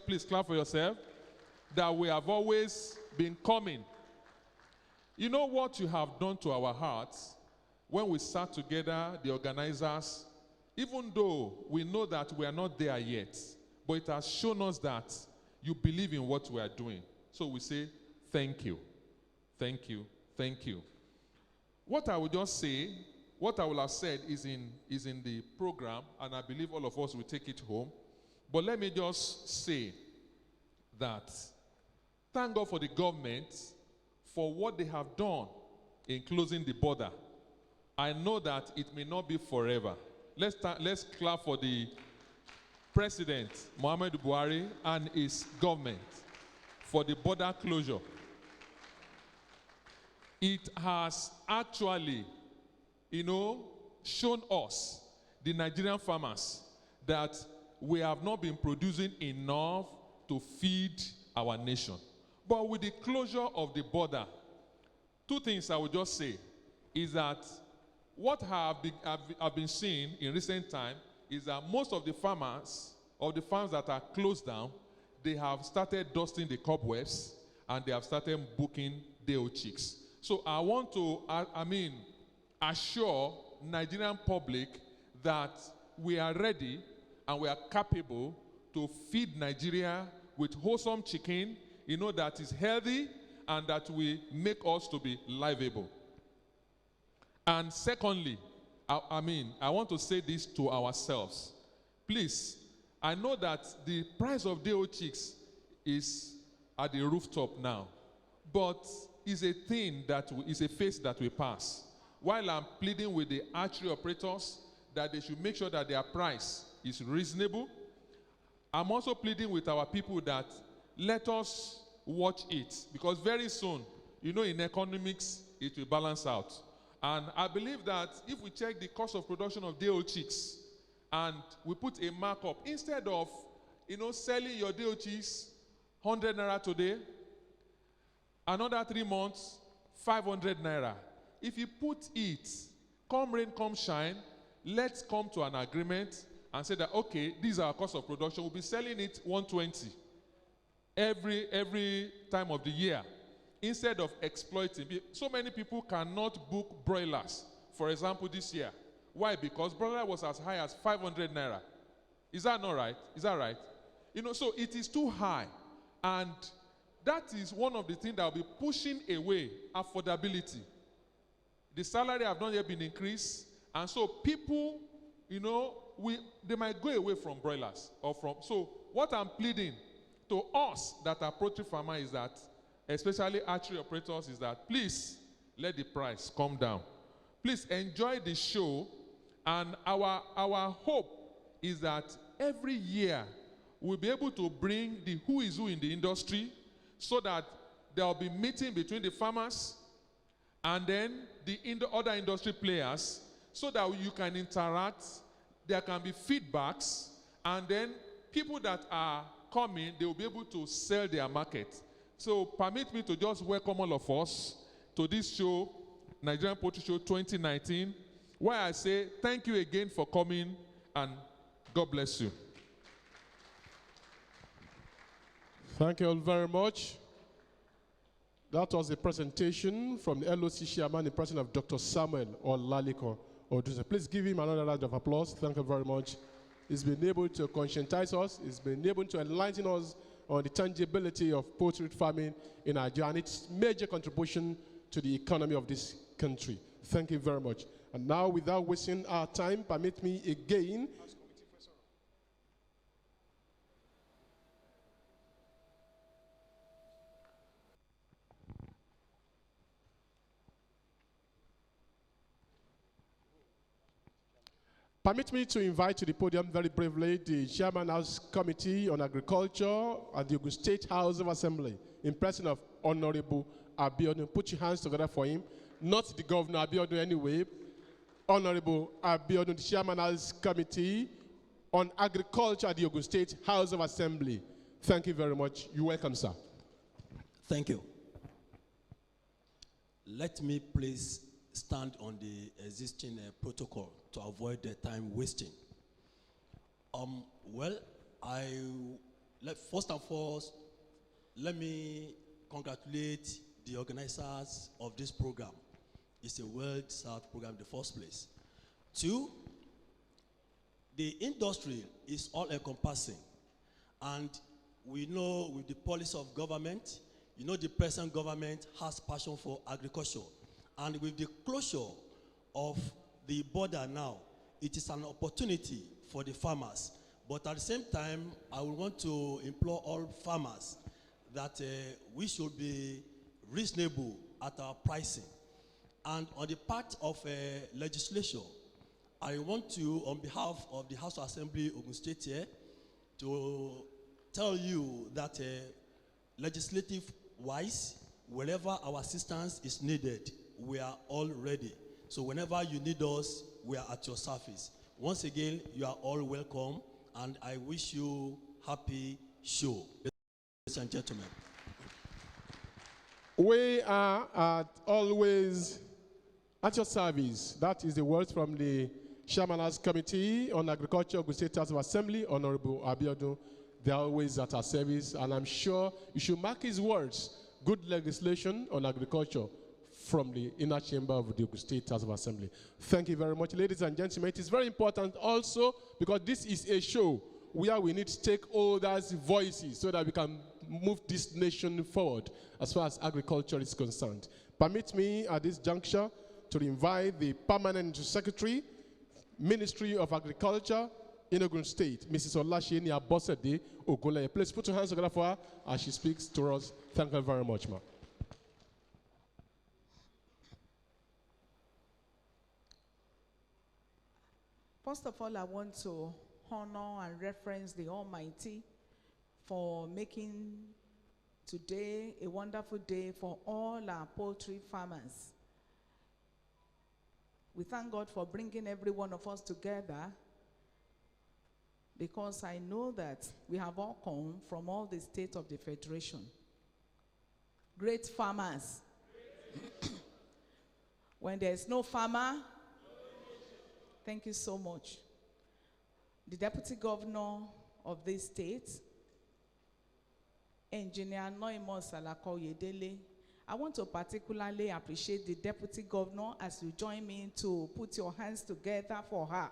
Please clap for yourself. That we have always been coming. You know what you have done to our hearts when we sat together, the organizers, even though we know that we are not there yet, but it has shown us that you believe in what we are doing. So we say, thank you, thank you, thank you. What I will just say, what I will have said is in the program, and I believe all of us will take it home. But let me just say that thank God for the government for what they have done in closing the border. I know that it may not be forever. Let's clap for the President, Muhammadu Buhari, and his government for the border closure. It has actually, shown us, the Nigerian farmers, that we have not been producing enough to feed our nation. But with the closure of the border, two things I would just say is that what I've been seeing in recent time is that most of the farms that are closed down, they have started dusting the cobwebs and they have started booking day-old chicks. So I want to, assure Nigerian public that we are ready and we are capable to feed Nigeria with wholesome chicken, that is healthy and that will make us to be livable. And secondly, I want to say this to ourselves. Please, I know that the price of day-old chicks is at the rooftop now, but it's a thing that is a phase that we pass. While I'm pleading with the archery operators that they should make sure that their price is reasonable, I'm also pleading with our people that let us watch it, because very soon, in economics, it will balance out. And I believe that if we check the cost of production of day-old chicks and we put a markup, instead of, selling your day-old chicks 100 naira today, another 3 months, 500 naira. If you put it, come rain, come shine, let's come to an agreement and say that, okay, these are our cost of production. We'll be selling it 120 every time of the year, instead of exploiting. So many people cannot book broilers, for example, this year. Why? Because broiler was as high as 500 naira. Is that not right? Is that right? So it is too high. And that is one of the things that will be pushing away affordability. The salary have not yet been increased. And so people, they might go away from broilers. So what I'm pleading to us that are poultry farmers is that, especially archery operators, is that please let the price come down. Please enjoy the show, and our hope is that every year we'll be able to bring the who is who in the industry, so that there will be meeting between the farmers and then the other industry players, so that you can interact, there can be feedbacks, and then people that are coming, they will be able to sell their market. So permit me to just welcome all of us to this show, Nigerian Poultry Show 2019, where I say thank you again for coming and God bless you. Thank you all very much. That was a presentation from the LOC chairman in person of Dr. Samuel Olaliko Oduze. Please give him another round of applause. Thank you very much. He's been able to conscientize us. He's been able to enlighten us on the tangibility of poultry farming in Nigeria and its major contribution to the economy of this country. Thank you very much. And now, without wasting our time, permit me again. Permit me to invite to the podium very briefly the Chairman House Committee on Agriculture at the Ogun State House of Assembly, in person of Honorable Abiodun. Put your hands together for him. Not the Governor Abiodun anyway. Honorable Abiodun, the Chairman House Committee on Agriculture at the Ogun State House of Assembly. Thank you very much. You're welcome, sir. Thank you. Let me please stand on the existing protocol to avoid the time wasting. Well, I First and foremost, let me congratulate the organizers of this program. It's a well-served program in the first place. Two, the industry is all-encompassing. And we know with the policy of government, you know the present government has passion for agriculture. And with the closure of the border now, it is an opportunity for the farmers. But at the same time, I would want to implore all farmers that we should be reasonable at our pricing. And on the part of legislation, I want to, on behalf of the House of Assembly Ogun State here, to tell you that legislative-wise, wherever our assistance is needed, we are all ready. So whenever you need us, we are at your service. Once again, you are all welcome, and I wish you happy show. Ladies and gentlemen. We are always at your service. That is the words from the Chairman's Committee on Agriculture, Ogun State House of Assembly, Honorable Abiodun. They are always at our service, and I'm sure you should mark his words. Good legislation on agriculture from the inner chamber of the Ogun State House of Assembly. Thank you very much, ladies and gentlemen. It is very important also because this is a show where we need stakeholders' voices so that we can move this nation forward as far as agriculture is concerned. Permit me at this juncture to invite the Permanent Secretary, Ministry of Agriculture in Ogun State, Mrs. Olasheni Abosede Ogunleye. Please put your hands together for her as she speaks to us. Thank you very much, ma'am. First of all, I want to honor and reference the Almighty for making today a wonderful day for all our poultry farmers. We thank God for bringing every one of us together, because I know that we have all come from all the states of the Federation. Great farmers. When there's no farmer, thank you so much. The Deputy Governor of this state, Engineer Noimo Salako Yedele. I want to particularly appreciate the Deputy Governor as you join me to put your hands together for her.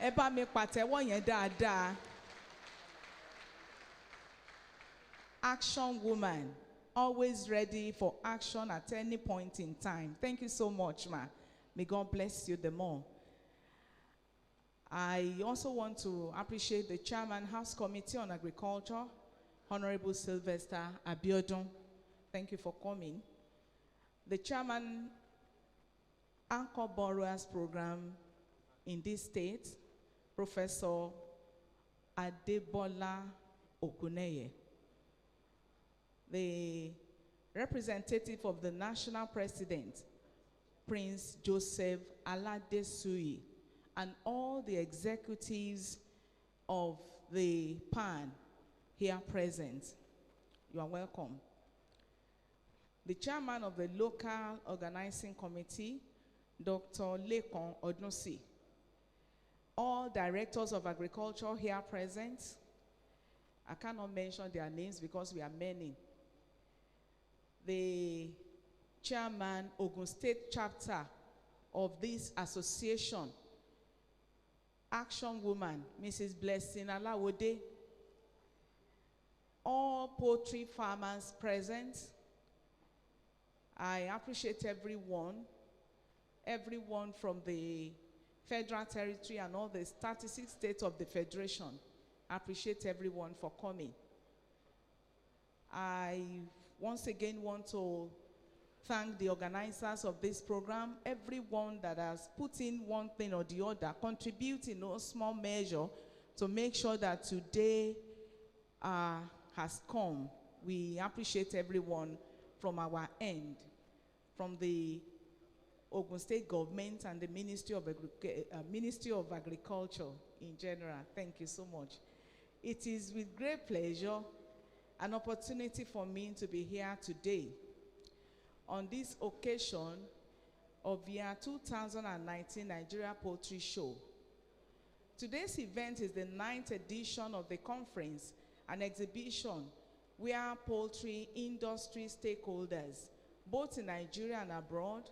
Eba me pàtẹ́wọ́ yẹn dáadáa. Action woman, always ready for action at any point in time. Thank you so much, ma. May God bless you the more. I also want to appreciate the Chairman, House Committee on Agriculture, Honorable Sylvester Abiodun. Thank you for coming. The Chairman, Anchor Borrowers Program in this state, Professor Adebola Okuneye. The representative of the National President, Prince Joseph Aladesui, and all the executives of the PAN here present. You are welcome. The chairman of the local organizing committee, Dr. Lekon Odnosi. All directors of agriculture here present. I cannot mention their names because we are many. The chairman, Ogun State chapter of this association, Action Woman, Mrs. Blessing Alawode. All poultry farmers present. I appreciate everyone from the federal territory and all the 36 states of the Federation. I appreciate everyone for coming. I once again want to thank the organizers of this program, everyone that has put in one thing or the other, contributing in a small measure to make sure that today has come. We appreciate everyone from our end, from the Ogun State government and the Ministry of Agriculture in general. Thank you so much. It is with great pleasure an opportunity for me to be here today on this occasion of year 2019 Nigeria Poultry Show. Today's event is the 9th edition of the conference, an exhibition where poultry industry stakeholders, both in Nigeria and abroad,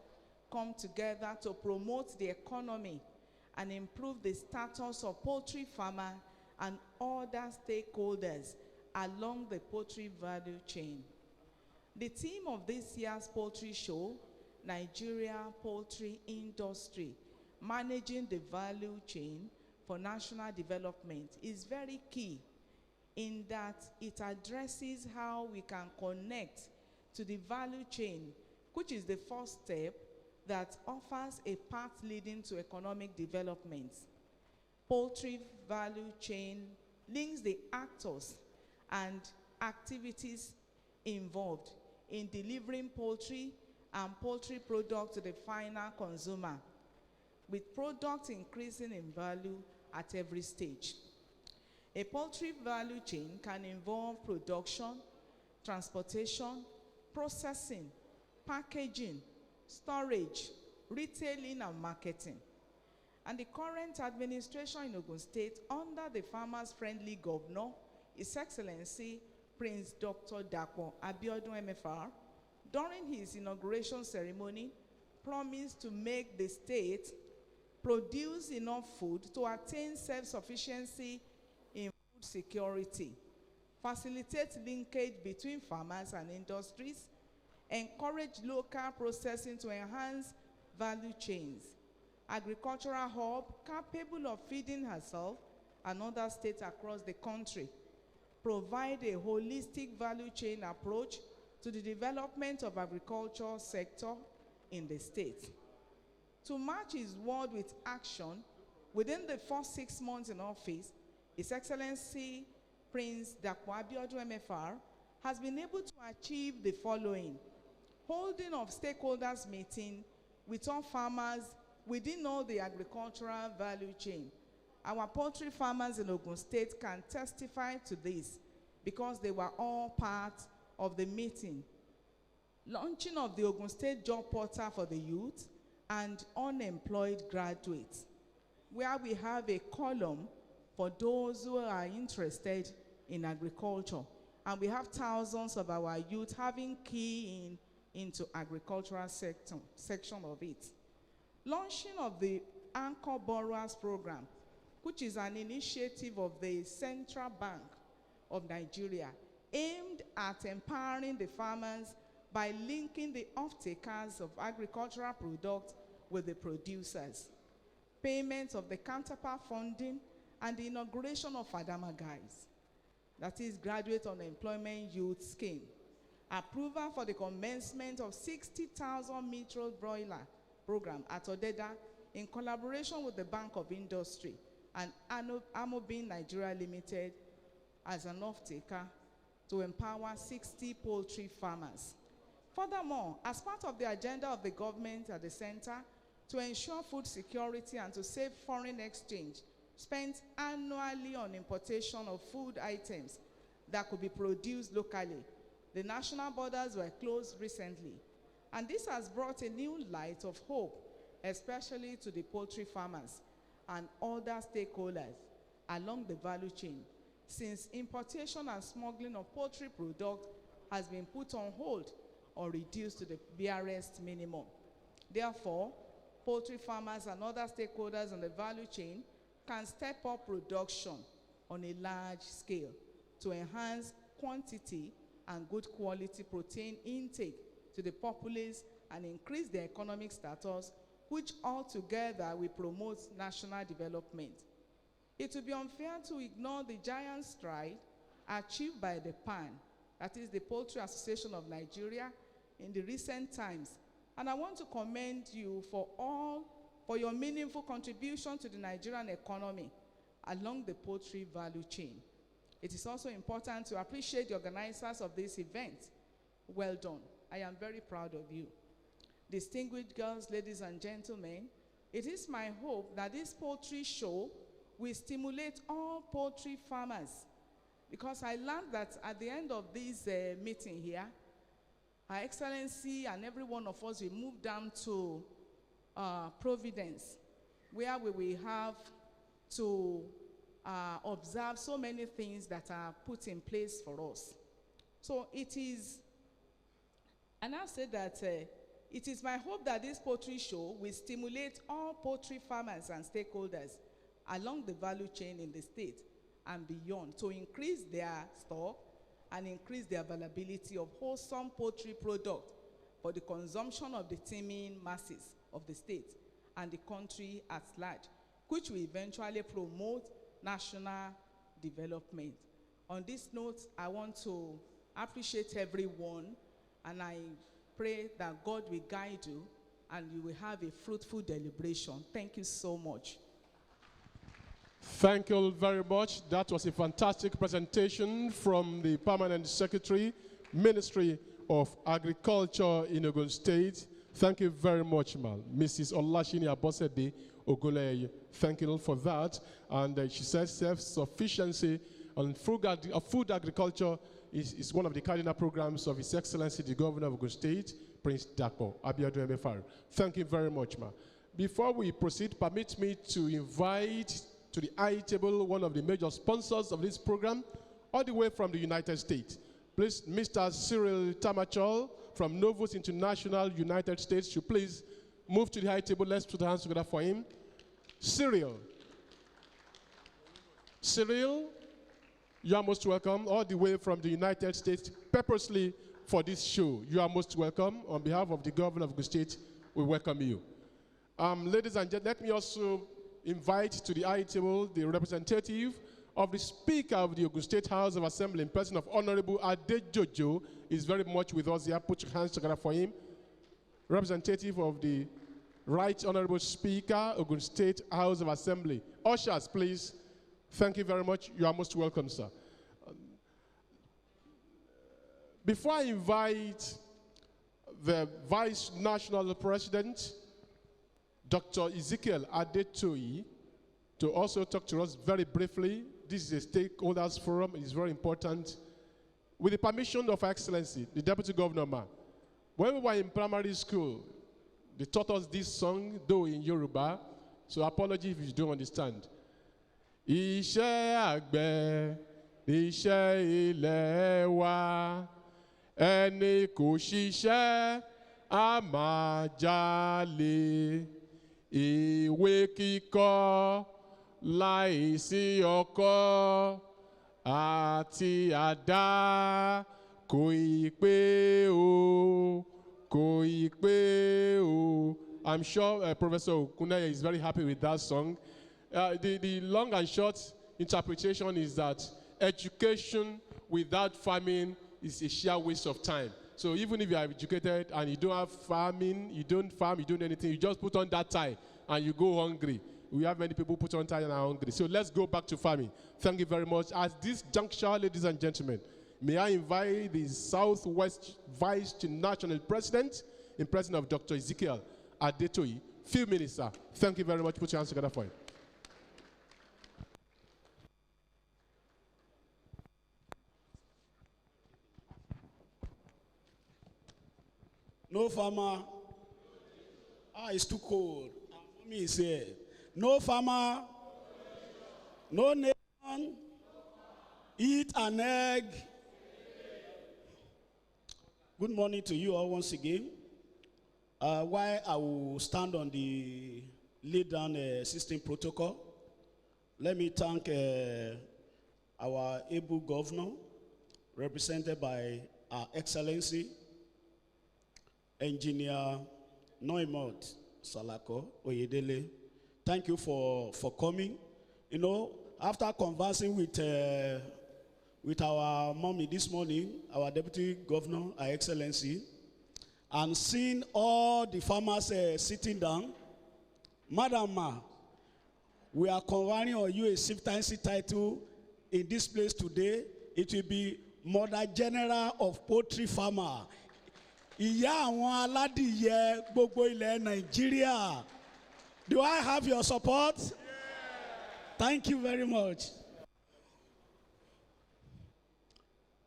come together to promote the economy and improve the status of poultry farmer and other stakeholders along the poultry value chain. The theme of this year's poultry show, Nigeria Poultry Industry, Managing the Value Chain for National Development, is very key in that it addresses how we can connect to the value chain, which is the first step that offers a path leading to economic development. Poultry value chain links the actors and activities involved in delivering poultry and poultry products to the final consumer, with products increasing in value at every stage. A poultry value chain can involve production, transportation, processing, packaging, storage, retailing, and marketing. And the current administration in Ogun State, under the farmers-friendly governor, His Excellency Prince Dr. Dapo Abiodun MFR, during his inauguration ceremony, promised to make the state produce enough food to attain self-sufficiency in food security, facilitate linkage between farmers and industries, encourage local processing to enhance value chains, agricultural hub capable of feeding herself and other states across the country, provide a holistic value chain approach to the development of agriculture sector in the state. To match his word with action, within the first 6 months in office, His Excellency Prince Dapo Abiodun MFR has been able to achieve the following: holding of stakeholders meeting with all farmers within all the agricultural value chain. Our poultry farmers in Ogun State can testify to this because they were all part of the meeting. Launching of the Ogun State Job Portal for the youth and unemployed graduates, where we have a column for those who are interested in agriculture. And we have thousands of our youth having key into agricultural section of it. Launching of the Anchor Borrowers Program, which is an initiative of the Central Bank of Nigeria, aimed at empowering the farmers by linking the off-takers of agricultural products with the producers. Payment of the counterpart funding and the inauguration of Fadama Guys, that is Graduate Unemployment Youth Scheme. Approval for the commencement of 60,000 metro broiler program at Odeda in collaboration with the Bank of Industry and Amobin Nigeria Limited as an off-taker to empower 60 poultry farmers. Furthermore, as part of the agenda of the government at the center to ensure food security and to save foreign exchange spent annually on importation of food items that could be produced locally, the national borders were closed recently. And this has brought a new light of hope, especially to the poultry farmers and other stakeholders along the value chain, since importation and smuggling of poultry products has been put on hold or reduced to the barest minimum. Therefore, poultry farmers and other stakeholders in the value chain can step up production on a large scale to enhance quantity and good quality protein intake to the populace and increase their economic status, which altogether will promote national development. It would be unfair to ignore the giant stride achieved by the PAN, that is the Poultry Association of Nigeria, in the recent times. And I want to commend you for your meaningful contribution to the Nigerian economy along the poultry value chain. It is also important to appreciate the organizers of this event. Well done. I am very proud of you. Distinguished girls, ladies, and gentlemen, it is my hope that this poultry show will stimulate all poultry farmers, because I learned that at the end of this meeting here, Her Excellency and every one of us will move down to Providence, where we will have to observe so many things that are put in place for us. So it is, and I've said that it is my hope that this poultry show will stimulate all poultry farmers and stakeholders along the value chain in the state and beyond to increase their stock and increase the availability of wholesome poultry products for the consumption of the teeming masses of the state and the country at large, which will eventually promote national development. On this note, I want to appreciate everyone, and I pray that God will guide you and you will have a fruitful deliberation. Thank you so much. Thank you all very much. That was a fantastic presentation from the Permanent Secretary, Ministry of Agriculture in Ogun State. Thank you very much, ma'am. Mrs. Olashini Abosede Oguleye. Thank you all for that. And she says self-sufficiency on food agriculture is one of the cardinal programs of His Excellency, the Governor of Ogun State, Prince Dapo Abiodun Emefari. Thank you very much, ma'am. Before we proceed, permit me to invite to the high table one of the major sponsors of this program, all the way from the United States. Please, Mr. Cyril Tamachol from Novus International, United States, should please move to the high table. Let's put our hands together for him. Cyril, you are most welcome, all the way from the United States, purposely for this show. You are most welcome. On behalf of the Governor of Ogun State, we welcome you. Ladies and gentlemen, let me also invite to the high table the representative of the Speaker of the Ogun State House of Assembly in person of Honorable Adejojo is very much with us here. Put your hands together for him. Representative of the Right Honorable Speaker, Ogun State House of Assembly. Ushers, please. Thank you very much. You are most welcome, sir. Before I invite the Vice National President, Dr. Ezekiel Adetoyi, to also talk to us very briefly. This is a stakeholders forum. It is very important. With the permission of Her Excellency, the Deputy Governor, ma, when we were in primary school, they taught us this song, though in Yoruba, so apology if you don't understand. Iṣẹ́ àgbẹ̀, iṣẹ́ ilẹ̀ wa, ẹni kò ṣiṣẹ́, a máa jalè. Ìwé kíkọ́ láìsí ọkọ́ àti àdá kò ì pé o, kò ì pé o. I'm sure Professor Okuneye is very happy with that song. The long and short interpretation is that education without farming is a sheer waste of time. So even if you are educated and you don't have farming, you don't farm, you don't do anything, you just put on that tie and you go hungry. We have many people put on tie and are hungry. So let's go back to farming. Thank you very much. At this juncture, ladies and gentlemen, may I invite the Southwest Vice National President in person of Dr. Ezekiel Adetoyi. Few minutes, sir. Thank you very much. Put your hands together for him. No farmer. It's too cold. Mommy is here. No farmer. No nation. Eat an egg. Good morning to you all once again. While I will stand on the lay down system protocol, let me thank our able governor, represented by Her Excellency, Engineer Noimot Salako Oyedele. Thank you for coming. You know, after conversing with our mommy this morning, our Deputy Governor, Her Excellency, and seeing all the farmers sitting down, Madam Ma, we are conferring on you a chieftaincy title in this place today. It will be Mother General of Poultry Farmer. Ìyá àwọn aládìyẹ gbogbo ilẹ̀ Nàìjíríà. Do I have your support? Yeah. Thank you very much.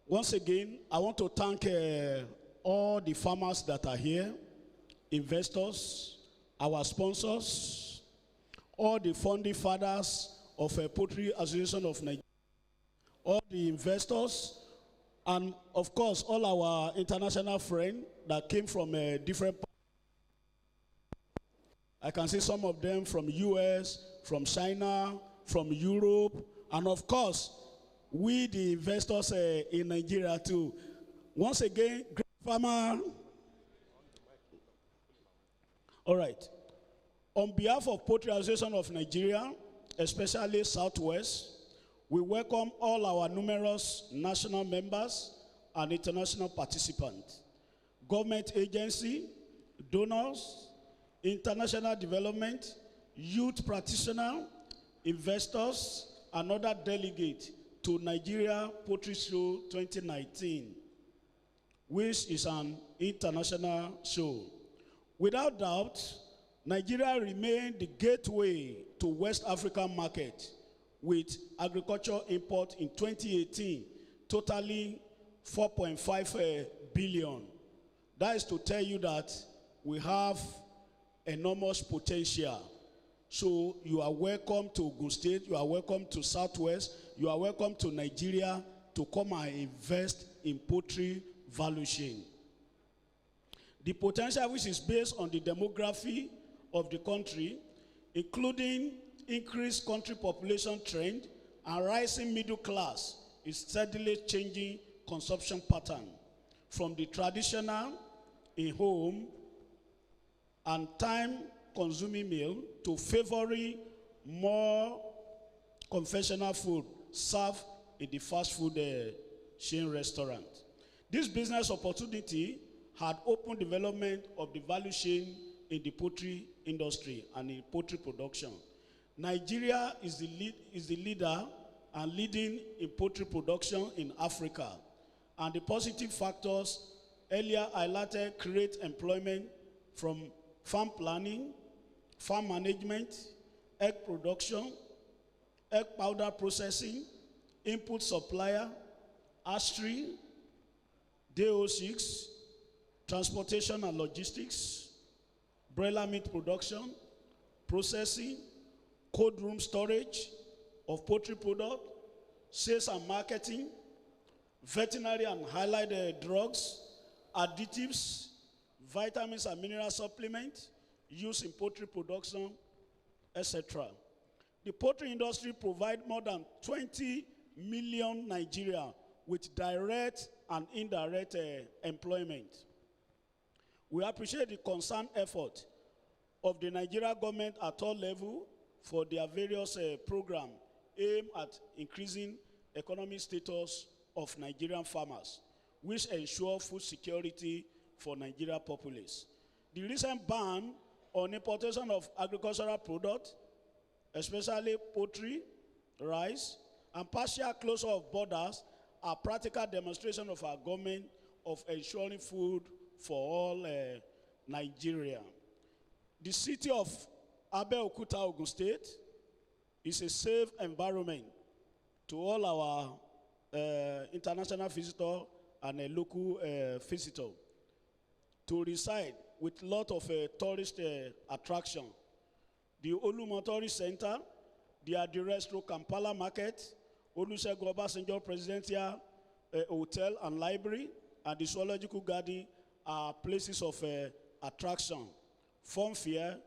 Once again, I want to thank all the farmers that are here, investors, our sponsors, all the funding fathers, of Poultry Association of Nigeria, all the investors, and of course, all our international friends that came from different. I can see some of them from US, from China, from Europe, and of course, we the investors in Nigeria too. Once again, great farmer. All right. On behalf of Poultry Association of Nigeria, especially Southwest, we welcome all our numerous national members and international participants, government agency, donors, international development, youth practitioners, investors, and other delegates to Nigeria Poultry Show 2019, which is an international show. Without doubt, Nigeria remained the gateway to West African market with agriculture import in 2018 totaling 4.5 billion. That is to tell you that we have enormous potential. So you are welcome to Ogun State, you are welcome to Southwest, you are welcome to Nigeria to come and invest in poultry value chain. The potential, which is based on the demography of the country, including increased country population trend and rising middle class, is steadily changing consumption pattern from the traditional in-home and time-consuming meal to favoring more conventional food served in the fast food chain restaurant. This business opportunity had opened development of the value chain in the poultry industry and in poultry production. Nigeria is the leader and leading in poultry production in Africa. And the positive factors earlier highlighted create employment from farm planning, farm management, egg production, egg powder processing, input supplier, hatchery, DO6, transportation and logistics, broiler meat production, processing, cold room storage of poultry product, sales and marketing, veterinary and allied drugs, additives, vitamins and mineral supplements used in poultry production, etc. The poultry industry provides more than 20 million Nigerians with direct and indirect employment. We appreciate the concerned effort of the Nigerian government at all levels for their various programs aimed at increasing economic status of Nigerian farmers, which ensure food security for Nigerian populace. The recent ban on importation of agricultural products, especially poultry, rice, and partial closure of borders are practical demonstration of our government of ensuring food for all Nigeria. The city of Abeokuta, Ogun State, is a safe environment to all our international visitors and local visitors to reside with a lot of tourist attraction. The Olumotori Center, the Adirestro Kampala Market, Olusegun Obasanjo Presidential Hotel and Library, and the Zoological Garden are places of attraction, fun fair,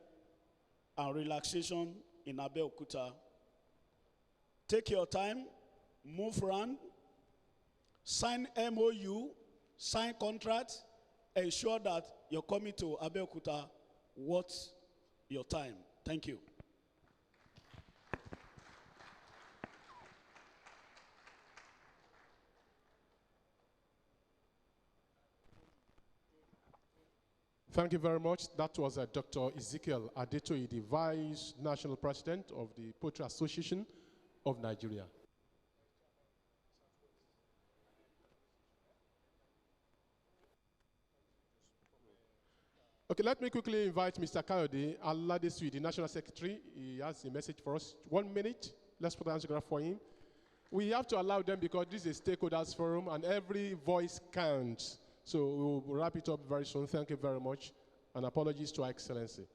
and relaxation in Abeokuta. Take your time, move around, sign MOU, sign contract, ensure that you're coming to Abeokuta worth your time. Thank you. Thank you very much. That was Dr. Ezekiel Adetoyi, the Vice National President of the Poultry Association of Nigeria. Okay, let me quickly invite Mr. Kayode Aladesui, the National Secretary. He has a message for us. 1 minute. Let's put an autograph for him. We have to allow them because this is a stakeholders forum and every voice counts. So we'll wrap it up very soon. Thank you very much. And apologies to Her Excellency.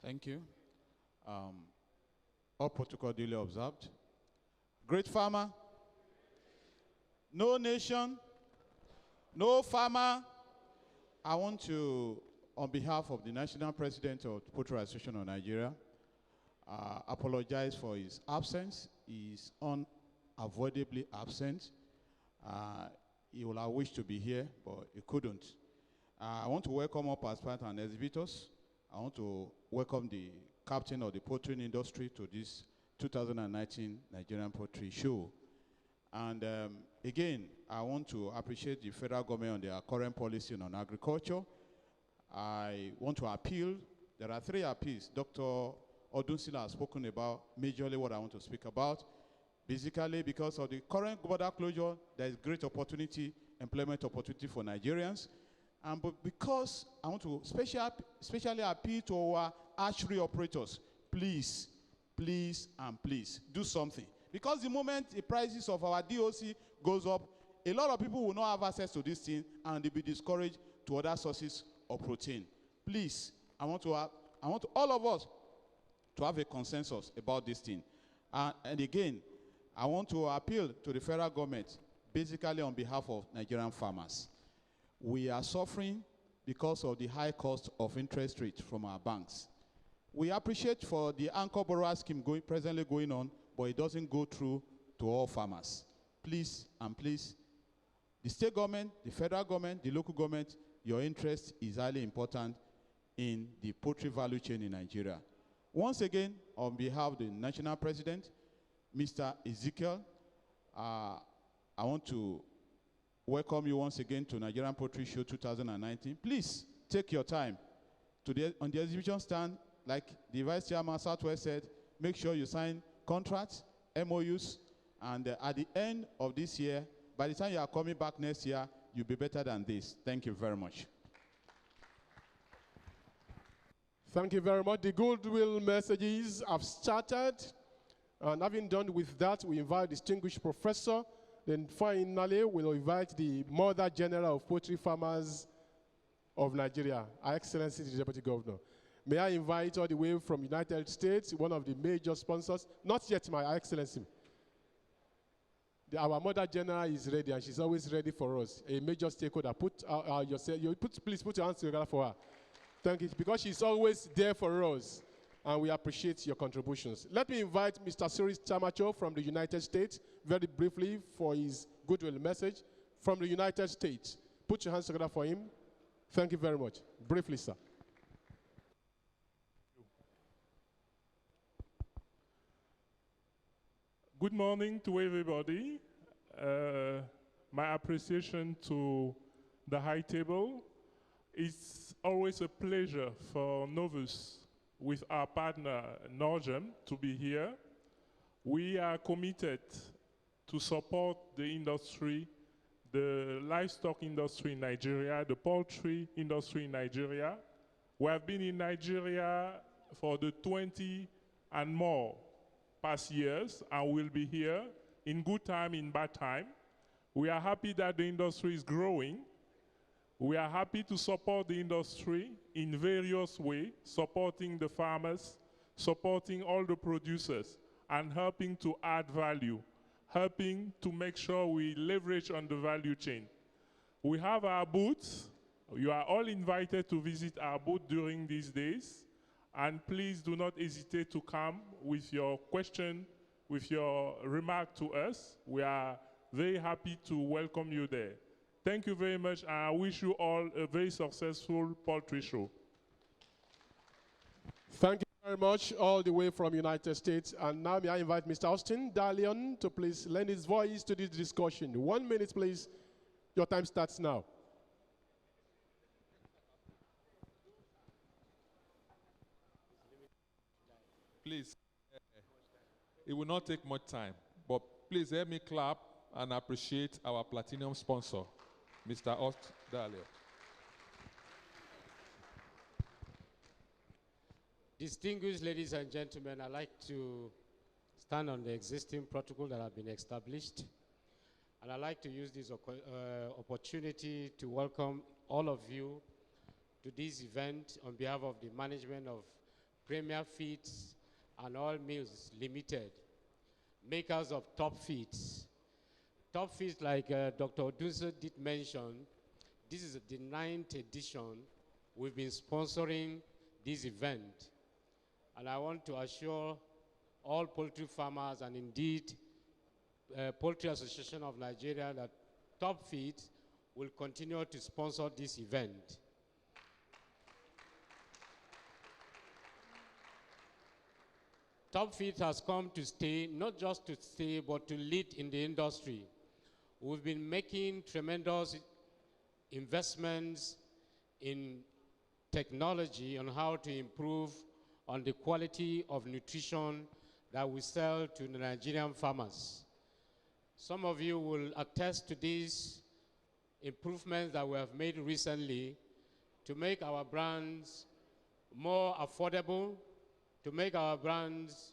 Thank you. All protocol duly observed. Great farmer. No nation. No farmer. I want to, on behalf of the National President of the Poultry Association of Nigeria, apologize for his absence. He is unavoidably absent. He will have wished to be here, but he couldn't. I want to welcome all participants and exhibitors. I want to welcome the captain of the poultry industry to this 2019 Nigerian Poultry Show. And again, I want to appreciate the federal government on their current policy on agriculture. I want to appeal. There are 3 appeals. Dr. Odunsila has spoken about majorly what I want to speak about. Basically, because of the current border closure, there is great opportunity, employment opportunity for Nigerians. But because I want to especially appeal to our hatchery operators, please, please, and please, do something. Because the moment the prices of our DOC goes up, a lot of people will not have access to this thing, and they'll be discouraged to other sources of protein. Please, I want all of us to have a consensus about this thing. And again, I want to appeal to the federal government, basically on behalf of Nigerian farmers. We are suffering because of the high cost of interest rate from our banks. We appreciate for the anchor borrower scheme presently going on, but it doesn't go through to all farmers. Please, and please, the state government, the federal government, the local government, your interest is highly important in the poultry value chain in Nigeria. Once again, on behalf of the national president, Mr. Ezekiel, I want to welcome you once again to Nigerian Poultry Show 2019. Please take your time. On the exhibition stand, like the Vice Chairman Southwest said, make sure you sign contracts, MOUs, and at the end of this year, by the time you are coming back next year, you'll be better than this. Thank you very much. Thank you very much. The goodwill messages have started. And having done with that, we invite distinguished professor. Then finally, we'll invite the Mother General of Poultry Farmers of Nigeria, Her Excellency the Deputy Governor. May I invite all the way from United States, one of the major sponsors, not yet my Excellency. Our Mother General is ready, and she's always ready for us. A major stakeholder. Please put your hands together for her. Thank you, because she's always there for us. And we appreciate your contributions. Let me invite Mr. Cyrus Tamacho from the United States, very briefly, for his goodwill message from the United States. Put your hands together for him. Thank you very much. Briefly, sir. Good morning to everybody. My appreciation to the high table. It's always a pleasure for Novus with our partner Norgem to be here. We are committed to support the industry, the livestock industry in Nigeria, the poultry industry in Nigeria. We have been in Nigeria for the 20 and more past years, and we'll be here in good time, in bad time. We are happy that the industry is growing. We are happy to support the industry in various ways, supporting the farmers, supporting all the producers, and helping to add value, helping to make sure we leverage on the value chain. We have our booth. You are all invited to visit our booth during these days, and please do not hesitate to come with your question, with your remark to us. We are very happy to welcome you there. Thank you very much, and I wish you all a very successful poultry show. Thank you very much, all the way from United States. And now may I invite Mr. Austin Dalion to please lend his voice to this discussion. 1 minute, please. Your time starts now. Please, it will not take much time, but please help me clap and appreciate our platinum sponsor, Mr. Austin Dalion. Distinguished ladies and gentlemen, I'd like to stand on the existing protocol that have been established. And I'd like to use this opportunity to welcome all of you to this event on behalf of the management of Premier Feeds and Oil Mills Limited, makers of Top Feeds. Top Feeds, like Dr. Odunso did mention, this is the 9th edition. We've been sponsoring this event. And I want to assure all poultry farmers and indeed Poultry Association of Nigeria that Top Feeds will continue to sponsor this event. Top Feed has come to stay, not just to stay, but to lead in the industry. We've been making tremendous investments in technology on how to improve on the quality of nutrition that we sell to the Nigerian farmers. Some of you will attest to these improvements that we have made recently to make our brands more affordable, to make our brands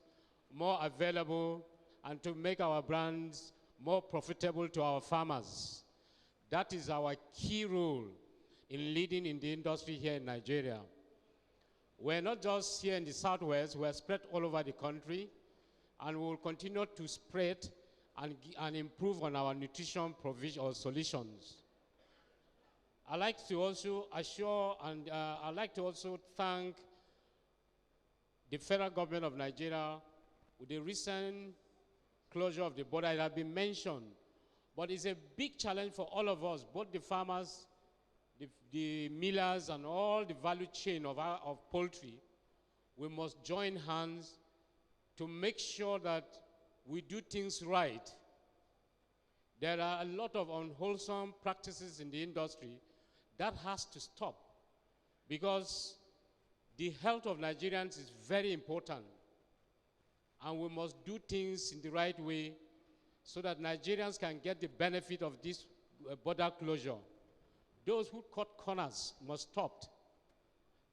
more available, and to make our brands more profitable to our farmers. That is our key role in leading in the industry here in Nigeria. We're not just here in the Southwest, we're spread all over the country, and we will continue to spread and improve on our nutrition provision or solutions. I'd like to also assure and I'd like to also thank the federal government of Nigeria with the recent closure of the border. It has been mentioned, but it's a big challenge for all of us, both the farmers, the millers, and all the value chain of poultry. We must join hands to make sure that we do things right. There are a lot of unwholesome practices in the industry that has to stop, because the health of Nigerians is very important, and we must do things in the right way so that Nigerians can get the benefit of this border closure. Those who cut corners must stop.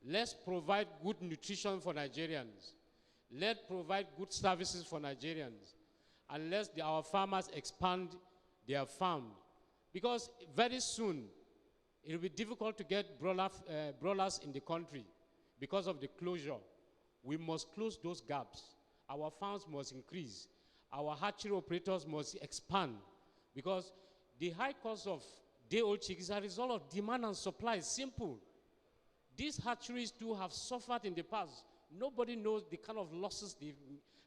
Let's provide good nutrition for Nigerians. Let's provide good services for Nigerians. And let our farmers expand their farm. Because very soon, it will be difficult to get broilers in the country because of the closure. We must close those gaps. Our farms must increase. Our hatchery operators must expand, because the high cost of day-old chicks is a result of demand and supply. Simple. These hatcheries too have suffered in the past. Nobody knows the kind of losses they've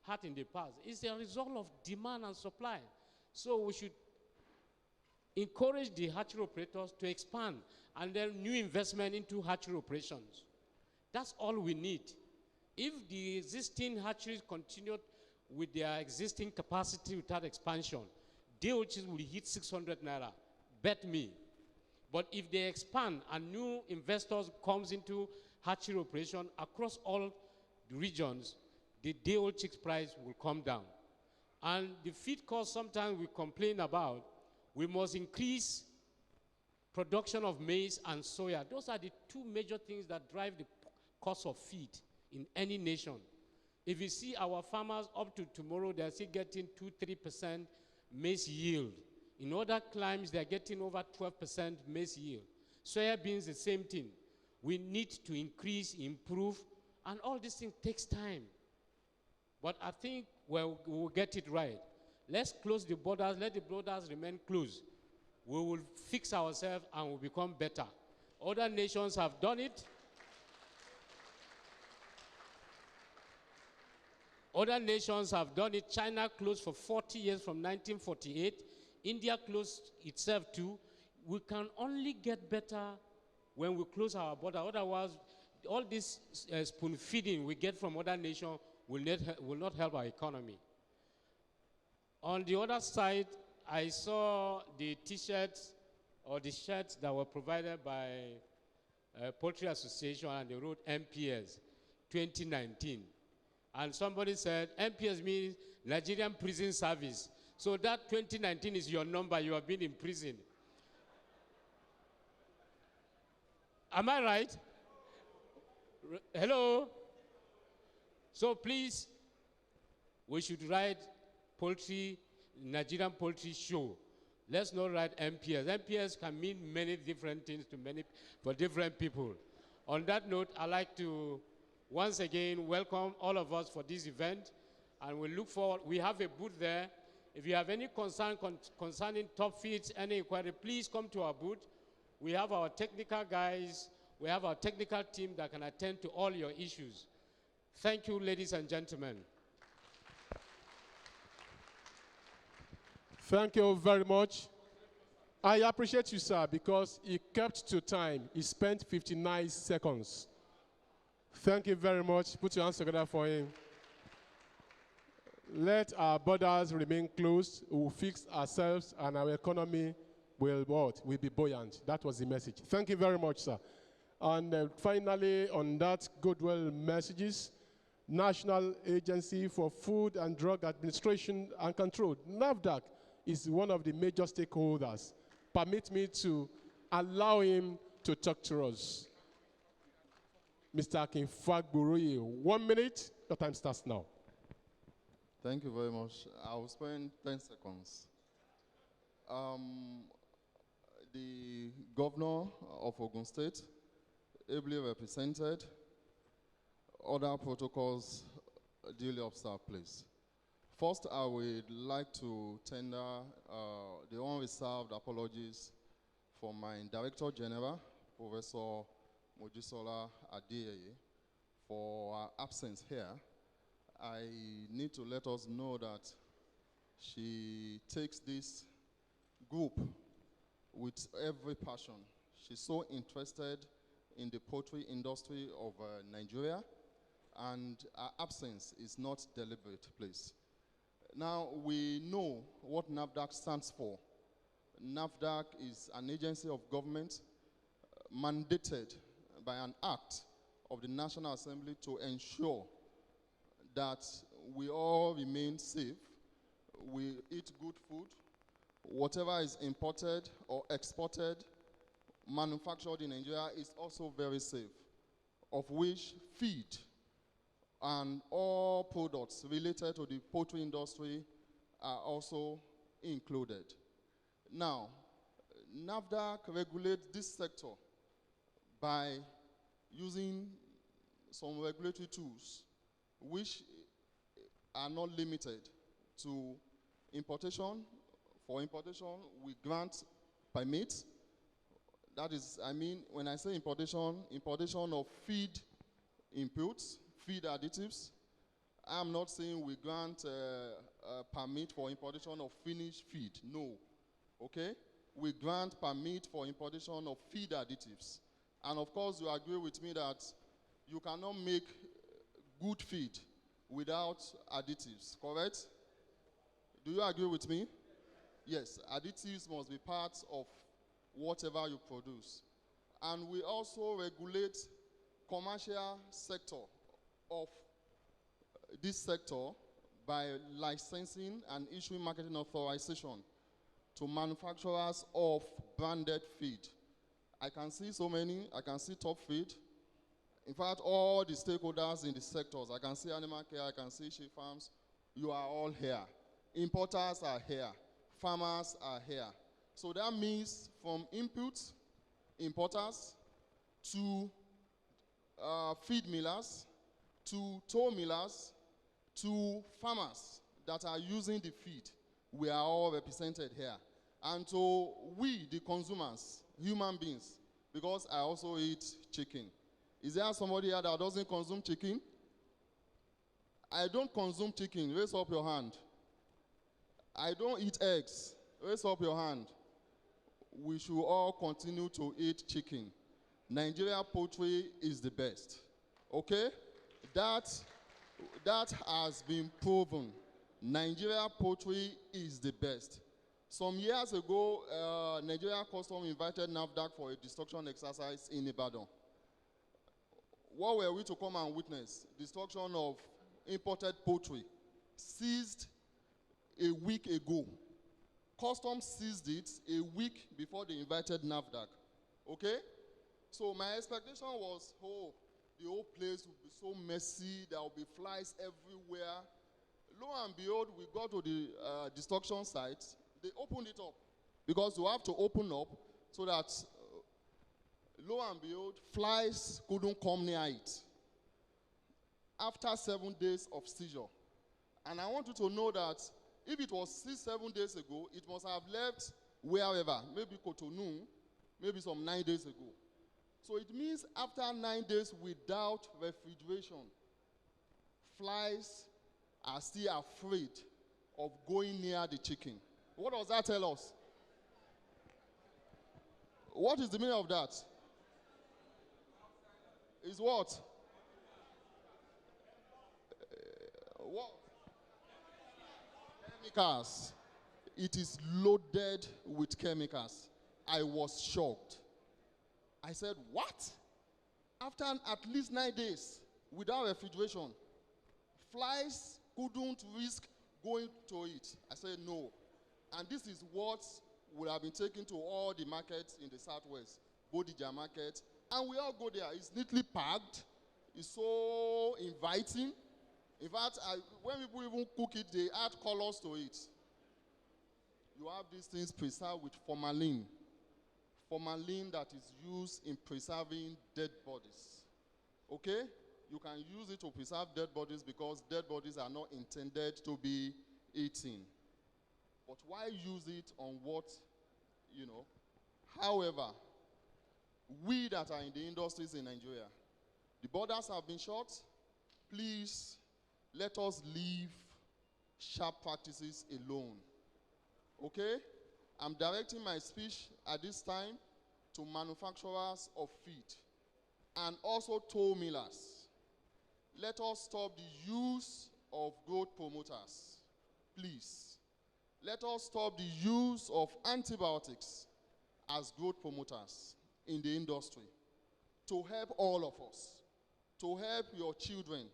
had in the past. It's a result of demand and supply. So we should encourage the hatchery operators to expand, and then new investment into hatchery operations. That's all we need. If the existing hatcheries continue with their existing capacity without expansion, day-old chicks will hit 600 naira. Bet me. But if they expand and new investors comes into hatchery operation across all the regions, the day-old chicks price will come down. And the feed cost sometimes we complain about, we must increase production of maize and soya. Those are the two major things that drive the cost of feed in any nation. If you see our farmers up to tomorrow, they're still getting 2-3% maize yield. In other climes, they're getting over 12% maize yield. Soya beans, the same thing. We need to increase, improve, and all these things takes time. But I think we'll get it right. Let's close the borders, let the borders remain closed. We will fix ourselves and we'll become better. Other nations have done it. Other nations have done it. China closed for 40 years from 1948. India closed itself too. We can only get better when we close our border. Otherwise, all this spoon feeding we get from other nations will not help our economy. On the other side, I saw the T-shirts or the shirts that were provided by Poultry Association, and they wrote MPS 2019. And somebody said, MPS means Nigerian Prison Service. So that 2019 is your number, you have been in prison. Am I right? Hello? So please, we should write poultry, Nigerian Poultry Show. Let's not write MPS. MPS can mean many different things for different people. On that note, I'd like to Once again, welcome all of us for this event, and we look forward. We have a booth there. If you have any concern concerning top feeds, any inquiry, please come to our booth. We have our technical guys, we have our technical team that can attend to all your issues. Thank you, ladies and gentlemen. Thank you very much. I appreciate you, sir, because he kept to time. He spent 59 seconds. Thank you very much. Put your hands together for him. Let our borders remain closed. We will fix ourselves, and our economy will what? Will be buoyant. That was the message. Thank you very much, sir. And finally, on that goodwill messages, National Agency for Food and Drug Administration and Control, NAFDAC, is one of the major stakeholders. Permit me to allow him to talk to us. Mr. Akin Fagburuyi, 1 minute. Your time starts now. Thank you very much. I will spend 10 seconds. The governor of Ogun State, ably represented, other protocols duly observed, please. First, I would like to tender the unreserved apologies from my Director General, Professor Mojisola Adeyeye, for her absence here. I need to let us know that she takes this group with every passion. She's so interested in the poultry industry of Nigeria, and her absence is not deliberate, please. Now, we know what NAFDAC stands for. NAFDAC is an agency of government mandated by an act of the National Assembly to ensure that we all remain safe, we eat good food, whatever is imported or exported, manufactured in Nigeria is also very safe, of which feed and all products related to the poultry industry are also included. Now, NAFDAC regulates this sector by using some regulatory tools which are not limited to importation. For importation, we grant permits. That is, I mean, when I say importation, importation of feed inputs, feed additives. I'm not saying we grant a permit for importation of finished feed. No. Okay? We grant permit for importation of feed additives. And of course, you agree with me that you cannot make good feed without additives, correct? Do you agree with me? Yes, additives must be part of whatever you produce. And we also regulate commercial sector of this sector by licensing and issuing marketing authorization to manufacturers of branded feed. I can see so many. I can see Top Feed. In fact, all the stakeholders in the sectors, I can see animal care, I can see sheep farms, you are all here. Importers are here. Farmers are here. So that means from inputs, importers, to feed millers, to toll millers, to farmers that are using the feed, we are all represented here. And to we, the consumers, human beings, because I also eat chicken. Is there somebody here that doesn't consume chicken? I don't consume chicken. Raise up your hand. I don't eat eggs. Raise up your hand. We should all continue to eat chicken. Nigeria poultry is the best. Okay? That has been proven. Nigeria poultry is the best. Some years ago, Nigeria Custom invited NAFDAC for a destruction exercise in Ibadan. What were we to come and witness? Destruction of imported poultry, seized a week ago. Customs seized it a week before they invited NAFDAC. Okay? So my expectation was, oh, the whole place will be so messy, there will be flies everywhere. Lo and behold, we got to the destruction site. They opened it up because you have to open up so that, lo and behold, flies couldn't come near it. after 7 days of seizure. And I want you to know that if it was 7 days ago, it must have left wherever, maybe Cotonou, maybe some 9 days ago. So it means after 9 days without refrigeration, flies are still afraid of going near the chicken. What does that tell us? What is the meaning of that? Is what? What? Chemicals. It is loaded with chemicals. I was shocked. I said, what? After at least 9 days without refrigeration, flies couldn't risk going to it. I said, no. And this is what would have been taken to all the markets in the southwest, Bodija market. And we all go there. It's neatly packed. It's so inviting. In fact, when people even cook it, they add colors to it. You have these things preserved with formalin. Formalin that is used in preserving dead bodies. Okay? You can use it to preserve dead bodies because dead bodies are not intended to be eaten. But why use it on what, you know? However, we that are in the industries in Nigeria, the borders have been shut. Please, let us leave sharp practices alone. Okay? I'm directing my speech at this time to manufacturers of feed and also toll millers. Let us stop the use of growth promoters. Please. Let us stop the use of antibiotics as growth promoters in the industry to help all of us, to help your children,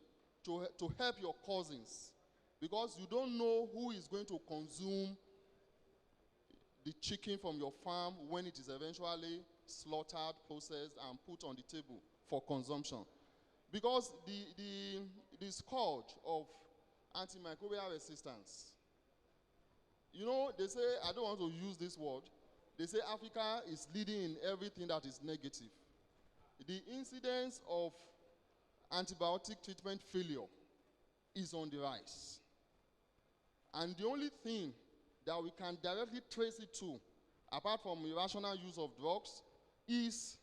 to help your cousins, because you don't know who is going to consume the chicken from your farm when it is eventually slaughtered, processed, and put on the table for consumption. Because the scourge of antimicrobial resistance, you know, they say, I don't want to use this word, they say Africa is leading in everything that is negative. The incidence of antibiotic treatment failure is on the rise. And the only thing that we can directly trace it to, apart from irrational use of drugs, is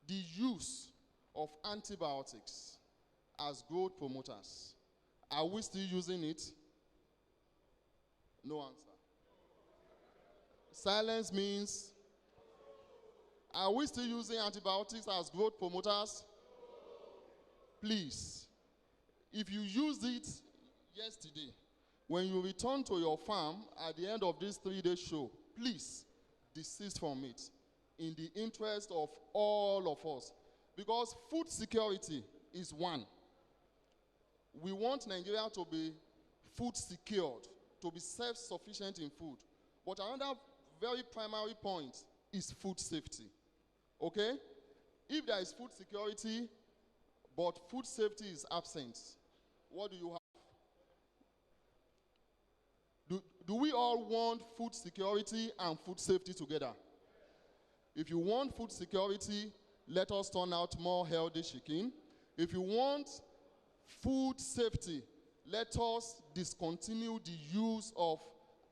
the use of antibiotics as growth promoters. Are we still using it? No answer. Silence means, are we still using antibiotics as growth promoters? Please, if you used it yesterday, when you return to your farm at the end of this 3-day show, please desist from it in the interest of all of us. Because food security is one. We want Nigeria to be food secured, to be self-sufficient in food. But another very primary point is food safety. Okay? If there is food security, but food safety is absent, what do you have? Do we all want food security and food safety together? If you want food security, let us turn out more healthy chicken. If you want food safety, let us discontinue the use of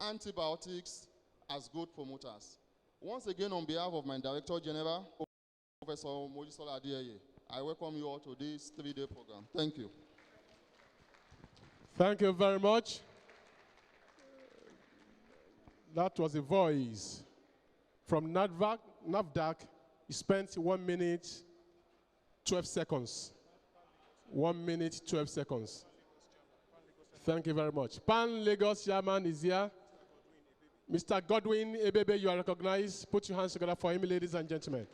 antibiotics as growth promoters. Once again, on behalf of my Director General, Professor Mojisola Adeyeye, I welcome you all to this 3-day program. Thank you. Thank you very much. That was a voice from NAFDAC. He spent 1 minute, 12 seconds. 1 minute, 12 seconds. Thank you very much. Pan Lagos Chairman is here. Mr. Godwin Ebebe, you are recognized. Put your hands together for him, ladies and gentlemen.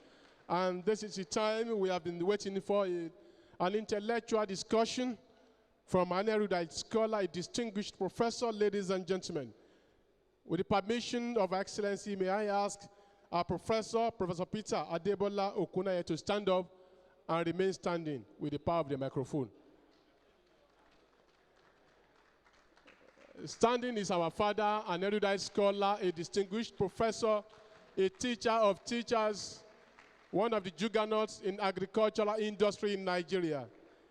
And this is the time we have been waiting for an intellectual discussion from an erudite scholar, a distinguished professor, ladies and gentlemen. With the permission of Excellency, may I ask our professor, Professor Peter Adebola Okunaye, to stand up and remain standing with the power of the microphone. Standing is our father, an erudite scholar, a distinguished professor, a teacher of teachers, one of the juggernauts in agricultural industry in Nigeria.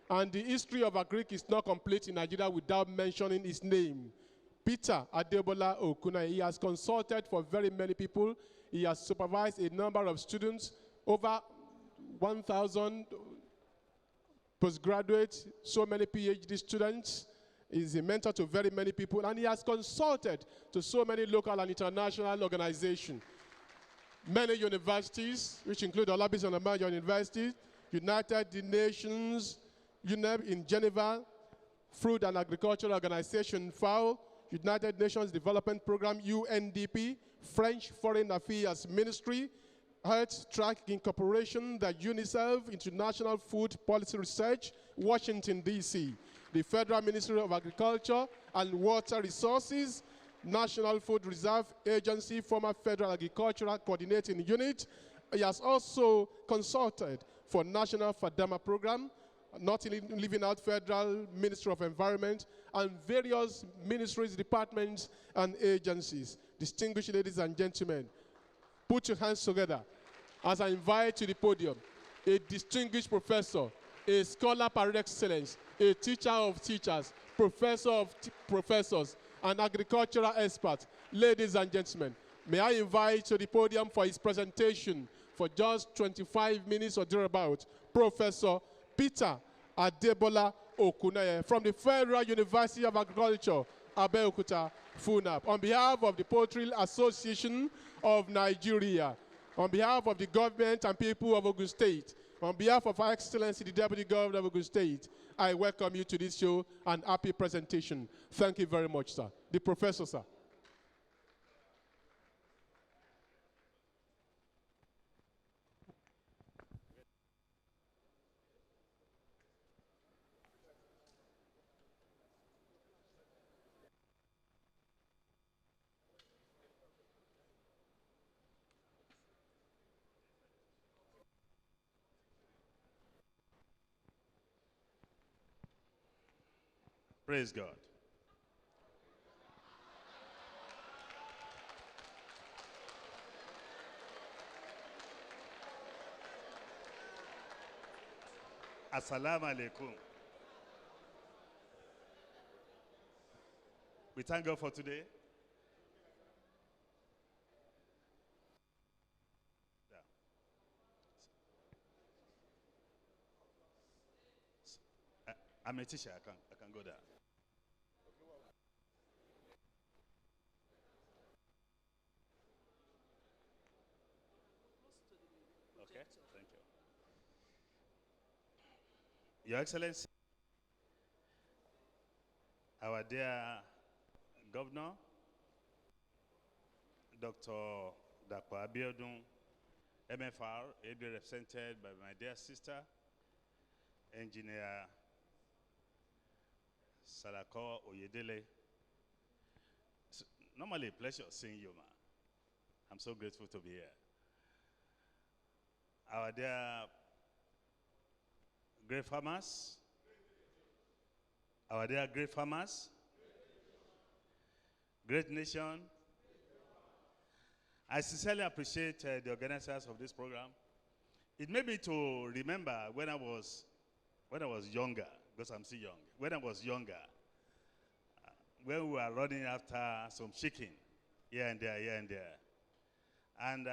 And the history of Agric is not complete in Nigeria without mentioning his name. Peter Adebola Okuna. He has consulted for very many people. He has supervised a number of students, over 1,000 postgraduates, so many PhD students. He's a mentor to very many people, and he has consulted to so many local and international organizations. Many universities, which include Olabisi Onabanjo University, United Nations, UNEP in Geneva, Food and Agricultural Organization, FAO, United Nations Development Program, UNDP, French Foreign Affairs Ministry, Health Tracking Corporation, the UNICEF, International Food Policy Research, Washington, D.C., the Federal Ministry of Agriculture and Water Resources, National Food Reserve Agency, former Federal Agricultural Coordinating Unit. He has also consulted for National FADAMA Program, not leaving out Federal Ministry of Environment, and various ministries, departments, and agencies. Distinguished ladies and gentlemen, put your hands together as I invite to the podium a distinguished professor, a scholar par excellence, a teacher of teachers, professor of professors, an agricultural expert. Ladies and gentlemen, may I invite to the podium for his presentation for just 25 minutes or thereabout, Professor Peter Adebola Okunaye from the Federal University of Agriculture, Abeokuta, FUNAB. On behalf of the Poultry Association of Nigeria, on behalf of the government and people of Ogun State, on behalf of Her Excellency, the Deputy Governor of Ogun State, I welcome you to this show and happy presentation. Thank you very much, sir. The professor, sir. Praise God. Assalamu alaikum. We thank God for today. Yeah. I'm a teacher. I can go there. Okay, thank you. Your Excellency, our dear Governor, Dr. Dakwa Abiodun, MFR, ably represented by my dear sister, Engineer Salako Oyedele. It's normally a pleasure seeing you, man. I'm so grateful to be here. Our dear great farmers, our dear great farmers, great nation. I sincerely appreciate the organizers of this program. It made me to remember when I was younger, because I'm still young. When I was younger, when we were running after some chicken, here and there, here and there. And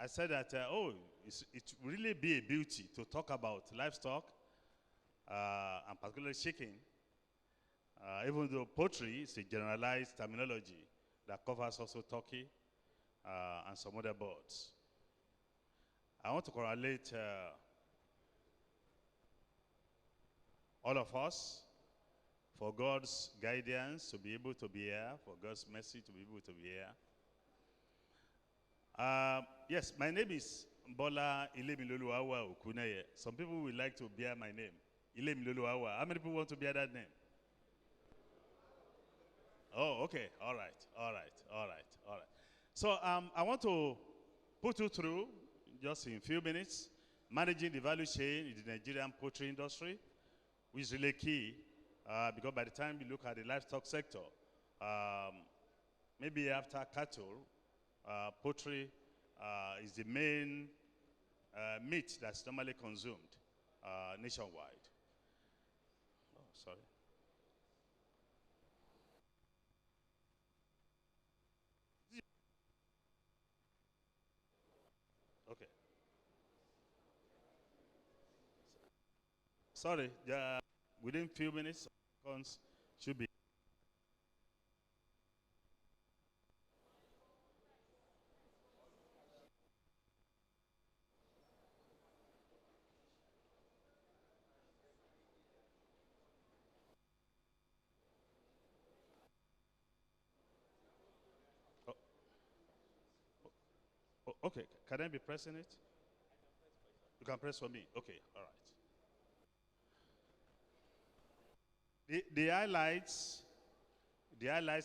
I said that, it really be a beauty to talk about livestock, and particularly chicken, even though poultry is a generalized terminology that covers also turkey and some other birds. I want to correlate all of us for God's guidance to be able to be here, for God's mercy to be able to be here. Yes, my name is Bola Ilemilolu Awa Okuneye. Some people would like to bear my name, Ilemilolu Awa. How many people want to bear that name? Oh, okay, all right, all right, all right, all right. So I want to put you through, just in a few minutes, managing the value chain in the Nigerian poultry industry, which is really key, because by the time you look at the livestock sector, maybe after cattle, poultry is the main meat that's normally consumed. nationwide. Oh, sorry. Okay. Sorry, within few minutes, seconds should be. Oh, okay, can I be pressing it? You can press for me. Okay, all right. The highlights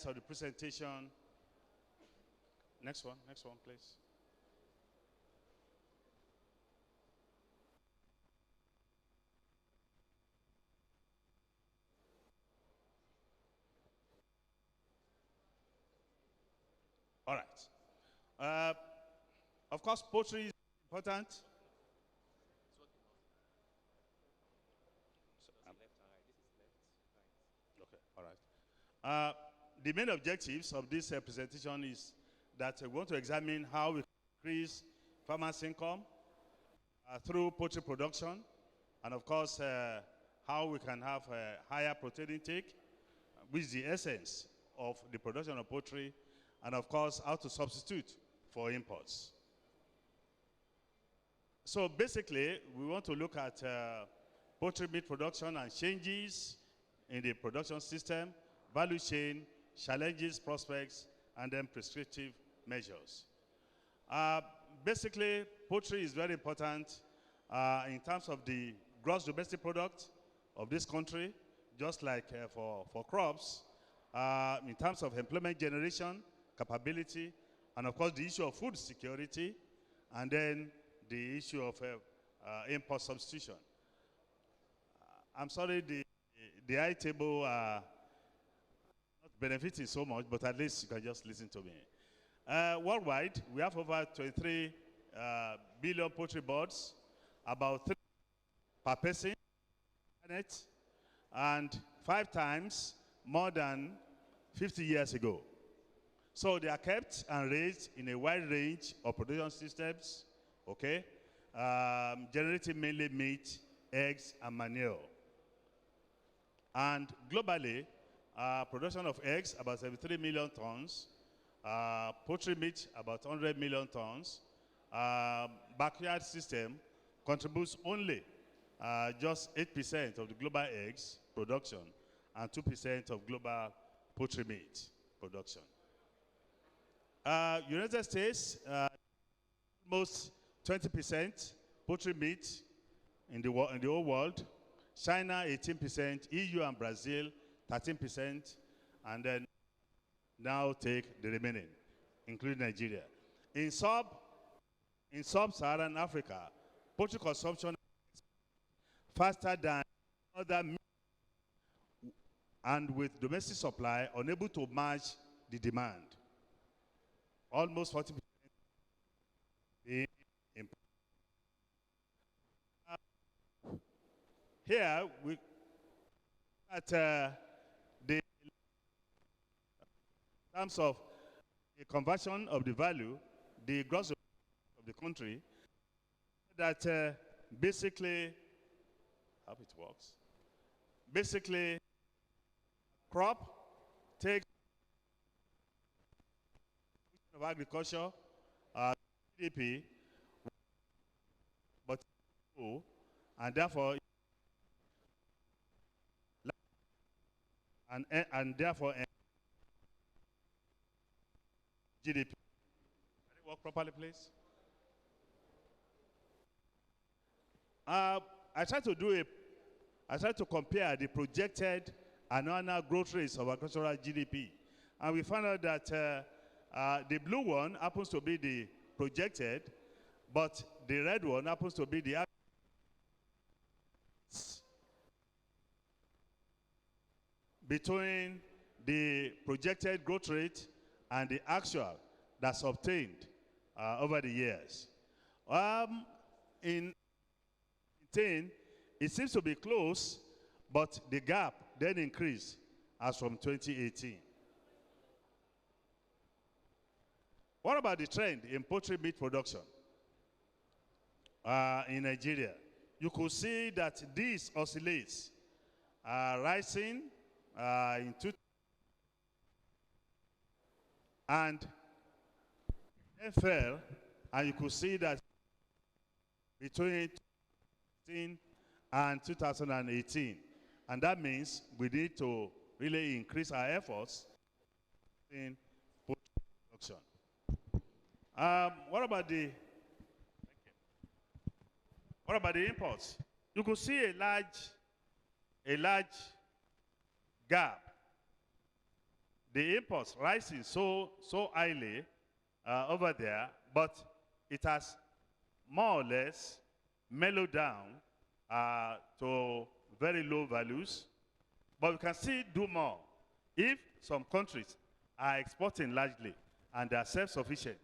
of the presentation. Next one, please. All right. Of course, poultry is important. Okay, all right. The main objectives of this presentation is that we want to examine how we increase farmers' income through poultry production, and of course, how we can have a higher protein intake, which is the essence of the production of poultry, and of course, how to substitute for imports. So basically, we want to look at poultry meat production and changes in the production system, value chain, challenges, prospects, and then prescriptive measures. Basically, poultry is very important in terms of the gross domestic product of this country, just like for crops, in terms of employment generation, capability, and of course the issue of food security, and then the issue of import substitution. I'm sorry, the high table not benefiting so much, but at least you can just listen to me. Worldwide, we have over 23 billion poultry birds, about 3 per person, and 5 times more than 50 years ago. So they are kept and raised in a wide range of production systems, okay, generating mainly meat, eggs, and manure. And globally, production of eggs, about 73 million tons, poultry meat, about 100 million tons. Backyard system contributes only just 8% of the global eggs production and 2% of global poultry meat production. United States, almost 20% poultry meat in the whole world. China, 18%, EU and Brazil, 13%, and then now take the remaining, including Nigeria. In sub-Saharan Africa, poultry consumption faster than other meat, and with domestic supply unable to match the demand. Almost 40% in here we at the terms of the conversion of the value, the gross of the country, that basically, how it works, basically crop takes of agriculture, GDP, but and therefore and therefore GDP. Can it work properly, please? I try to compare the projected annual growth rates of agricultural GDP, and we found out that the blue one happens to be the projected, but the red one happens to be the between the projected growth rate and the actual that's obtained over the years. In it seems to be close, but the gap then increased as from 2018. What about the trend in poultry meat production in Nigeria? You could see that this oscillates, rising in and then fell, and you could see that between 2016 and 2018. And that means we need to really increase our efforts in poultry production. What about the imports? You could see a large gap. The imports rising so highly over there, but it has more or less mellowed down to very low values. But we can still do more. If some countries are exporting largely and are self-sufficient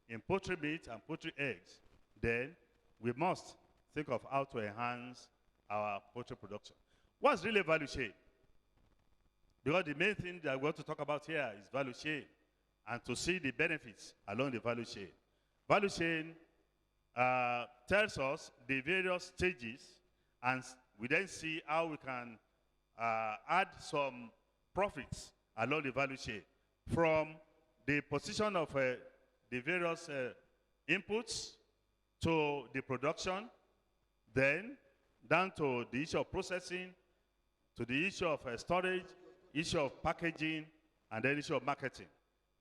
in poultry meat and poultry eggs, then we must think of how to enhance our poultry production. What's really value chain? Because the main thing that we want to talk about here is value chain, and to see the benefits along the value chain. Value chain tells us the various stages, and we then see how we can add some profits along the value chain from the position of the various inputs to the production, then down to the issue of processing, to the issue of storage, issue of packaging, and then issue of marketing.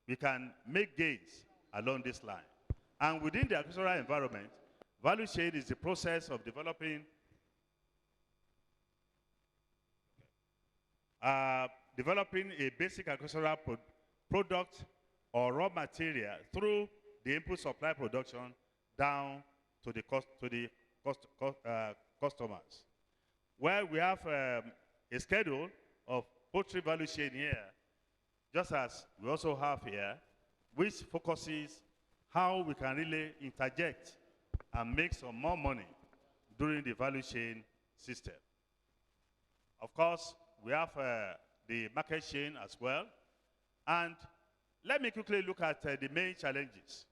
We can make gains along this line. And within the agricultural environment, value chain is the process of developing a basic agricultural product or raw material through the input supply production down to the customers. Where we have a schedule of poultry value chain here, just as we also have here, which focuses how we can really interject and make some more money during the value chain system. Of course, we have the market chain as well. And let me quickly look at the main challenges.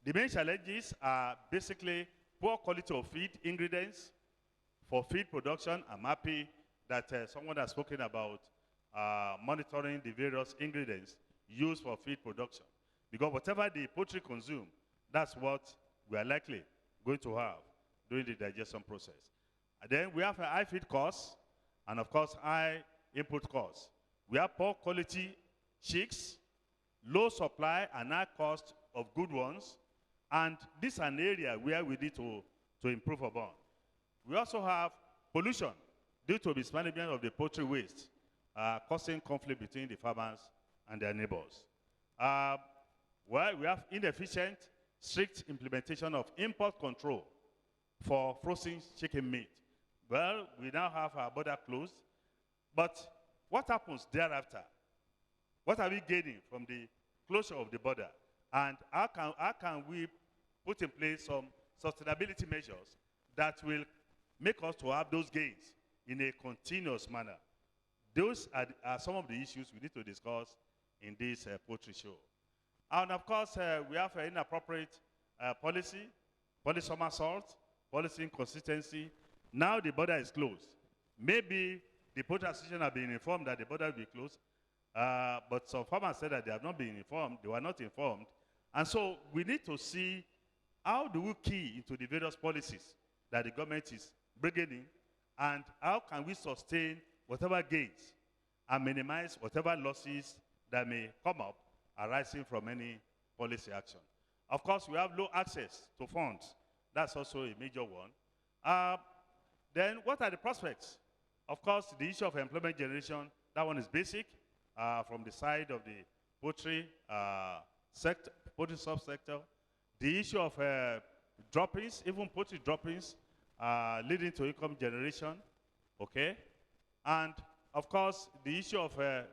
The main challenges are basically poor quality of feed ingredients for feed production. I'm happy that someone has spoken about monitoring the various ingredients used for feed production. Because whatever the poultry consume, that's what we are likely going to have during the digestion process. And then we have a high feed costs, and of course, high input costs. We have poor quality chicks, low supply and high cost of good ones, and this is an area where we need to improve upon. We also have pollution due to mismanagement of the poultry waste, causing conflict between the farmers and their neighbors. Well, we have inefficient, strict implementation of import control for frozen chicken meat. Well, we now have our border closed, but what happens thereafter? What are we gaining from the closure of the border? And how can we put in place some sustainability measures that will make us to have those gains in a continuous manner? Those are some of the issues we need to discuss in this poultry show. And of course, we have inappropriate policy somersault, policy inconsistency. Now the border is closed. Maybe the poultry association have been informed that the border will be closed, but some farmers said that they have not been informed, they were not informed. And so we need to see how do we key into the various policies that the government is bringing in, and how can we sustain whatever gains and minimize whatever losses that may come up arising from any policy action. Of course, we have low access to funds. That's also a major one. Then what are the prospects? Of course, the issue of employment generation, that one is basic from the side of the poultry sector, poultry subsector. The issue of droppings, even poultry droppings, leading to income generation, okay? And of course, the issue of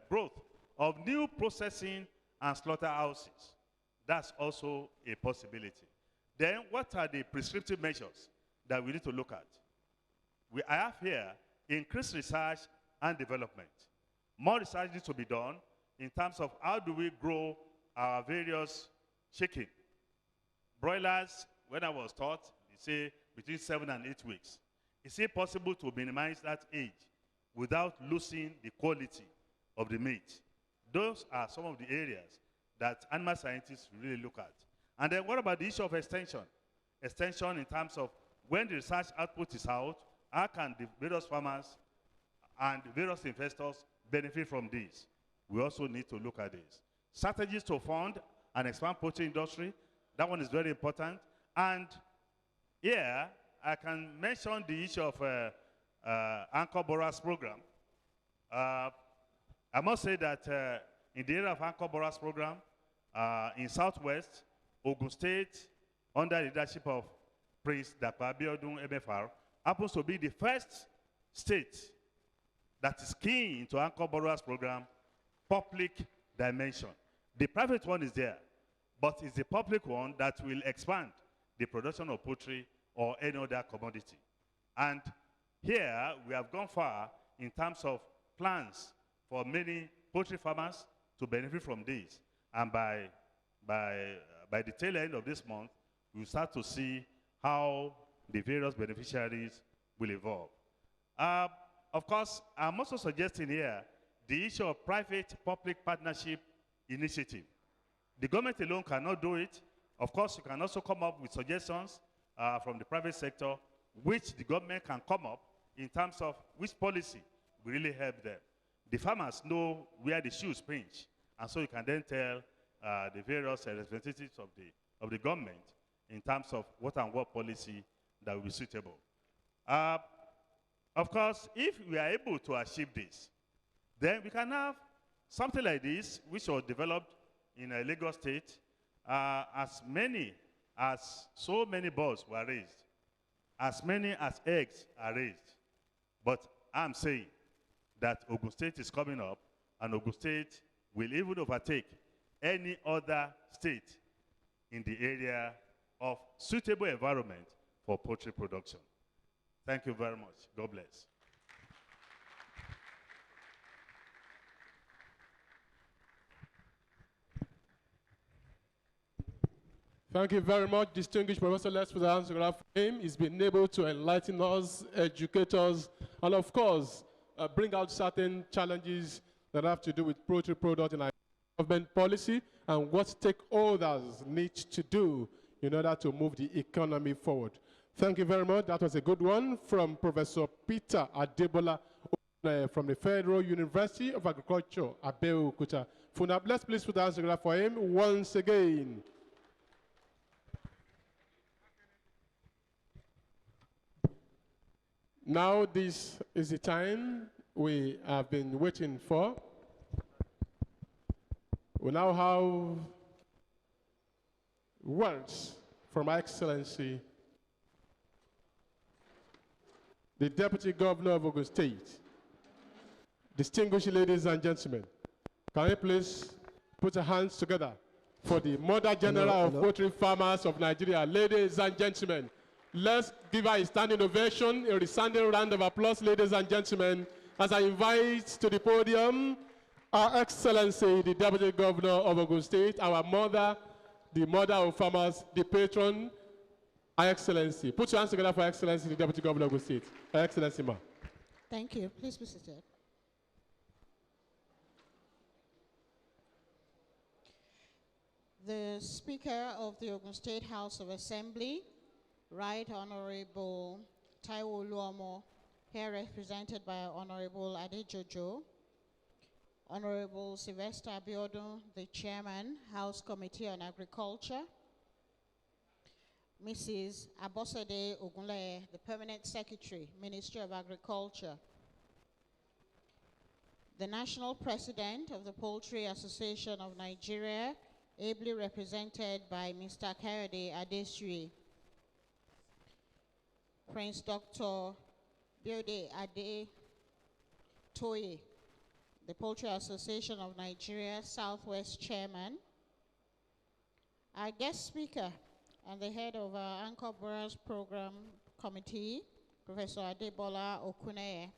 growth of new processing and slaughterhouses. That's also a possibility. Then what are the prescriptive measures that we need to look at? I have here increased research and development. More research needs to be done in terms of how do we grow our various chicken. Broilers, when I was taught, they say between 7 and 8 weeks. Is it possible to minimize that age without losing the quality of the meat? Those are some of the areas that animal scientists really look at. And then what about the issue of extension? Extension in terms of when the research output is out, how can the various farmers and the various investors benefit from this? We also need to look at this. Strategies to fund and expand poultry industry, that one is very important. And here, I can mention the issue of Anchor Borers program. I must say that in the area of Anchor Borers program, in Southwest, Ogun State, under the leadership of Prince Dr. Abiodun MFR, happens to be the first state that is keen into Anchor Borers program, public dimension. The private one is there, but it's the public one that will expand the production of poultry or any other commodity. And here, we have gone far in terms of plans for many poultry farmers to benefit from this. And by the tail end of this month, we'll start to see how the various beneficiaries will evolve. Of course, I'm also suggesting here the issue of private-public partnership initiative. The government alone cannot do it. Of course, you can also come up with suggestions from the private sector, which the government can come up in terms of which policy will really help them. The farmers know where the shoes pinch, and so you can then tell the various representatives of the government in terms of what and what policy that will be suitable. Of course, if we are able to achieve this, then we can have something like this, which was developed in a Lagos state, as so many birds were raised, as many as eggs are raised. But I'm saying that Ogun State is coming up, and Ogun State will even overtake any other state in the area of suitable environment for poultry production. Thank you very much. God bless. Thank you very much, distinguished Professor. Let's put our hands together for him. He's been able to enlighten us, educate us, and of course, bring out certain challenges that have to do with poultry product and government policy and what stakeholders need to do in order to move the economy forward. Thank you very much. That was a good one from Professor Peter Adebola from the Federal University of Agriculture, Abeokuta. Funab, let's please put our hands together for him once again. Now this is the time we have been waiting for. We now have words from Her Excellency, the Deputy Governor of Ogun State. Distinguished ladies and gentlemen, can you please put your hands together for the Mother General of Poultry Farmers of Nigeria. Ladies and gentlemen, let's give her a standing ovation, a resounding round of applause, ladies and gentlemen, as I invite to the podium Her Excellency, the Deputy Governor of Ogun State, our mother, the mother of farmers, the patron, Her Excellency. Put your hands together for Her Excellency, the Deputy Governor of Ogun State. Her Excellency, ma. Thank you. Please be seated. The Speaker of the Ogun State House of Assembly, Right Honorable Taiwo Luomo, here represented by Honorable Adejojo, Honorable Sylvester Abiodun, the Chairman, House Committee on Agriculture, Mrs. Abosede Ogunleye, the Permanent Secretary, Ministry of Agriculture, the National President of the Poultry Association of Nigeria, ably represented by Mr. Kayode Adesri, Prince Dr. Biode Ade Toye, the Poultry Association of Nigeria, Southwest Chairman, our guest speaker and the head of our Anchor Borers Program Committee, Professor Adebola Okuneye.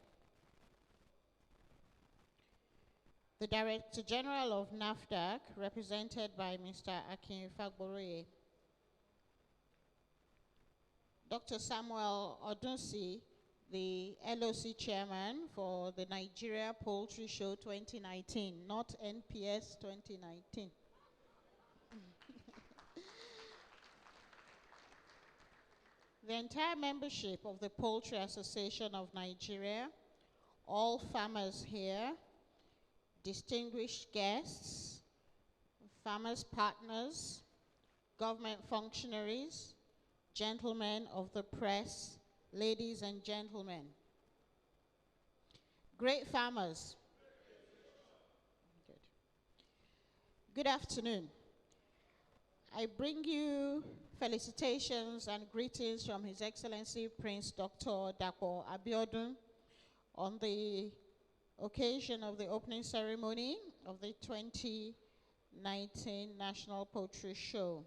The Director General of NAFDAC, represented by Mr. Akin Fagboroye. Dr. Samuel Odunsi, the LOC Chairman for the Nigeria Poultry Show 2019, not NPS 2019. The entire membership of the Poultry Association of Nigeria, all farmers here, distinguished guests, farmers' partners, government functionaries, gentlemen of the press, ladies and gentlemen. Great farmers. Good afternoon. I bring you felicitations and greetings from His Excellency Prince Dr. Dapo Abiodun on the occasion of the opening ceremony of the 2019 National Poultry Show.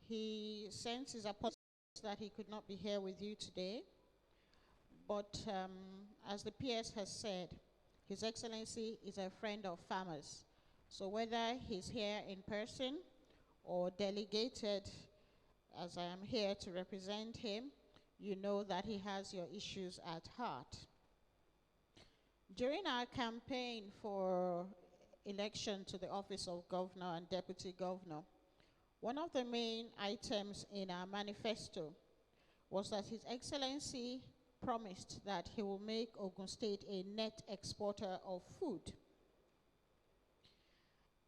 He sends his apologies that he could not be here with you today, but as the PS has said, His Excellency is a friend of farmers. So whether he's here in person or delegated, as I am here to represent him, you know that he has your issues at heart. During our campaign for election to the office of governor and deputy governor, one of the main items in our manifesto was that His Excellency promised that he will make Ogun State a net exporter of food.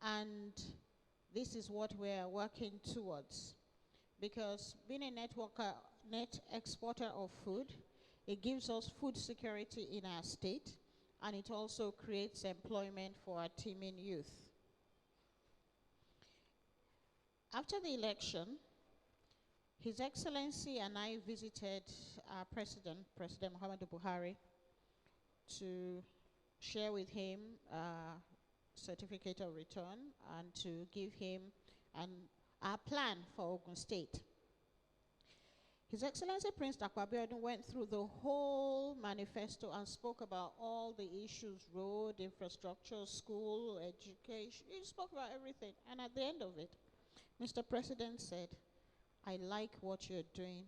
And this is what we're working towards. Because being a net exporter of food, it gives us food security in our state, and it also creates employment for our teeming youth. After the election, His Excellency and I visited our President Muhammadu Buhari, to share with him certificate of return and to give him our plan for Ogun State. His Excellency Prince Dapo Abiodun went through the whole manifesto and spoke about all the issues: road, infrastructure, school, education. He spoke about everything. And at the end of it, Mr. President said, I like what you're doing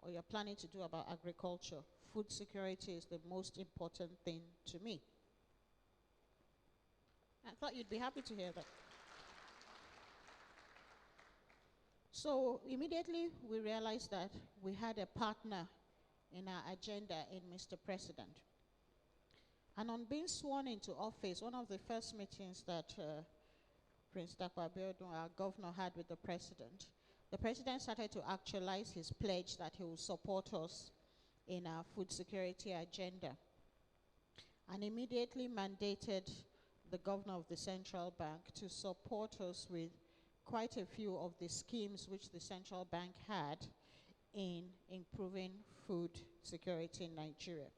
or you're planning to do about agriculture. Food security is the most important thing to me. I thought you'd be happy to hear that. So immediately we realized that we had a partner in our agenda in Mr. President. And on being sworn into office, one of the first meetings that Prince Dapo Abiodun, our governor, had with the president started to actualize his pledge that he will support us in our food security agenda, and immediately mandated the governor of the central bank to support us with quite a few of the schemes which the central bank had in improving food security in Nigeria.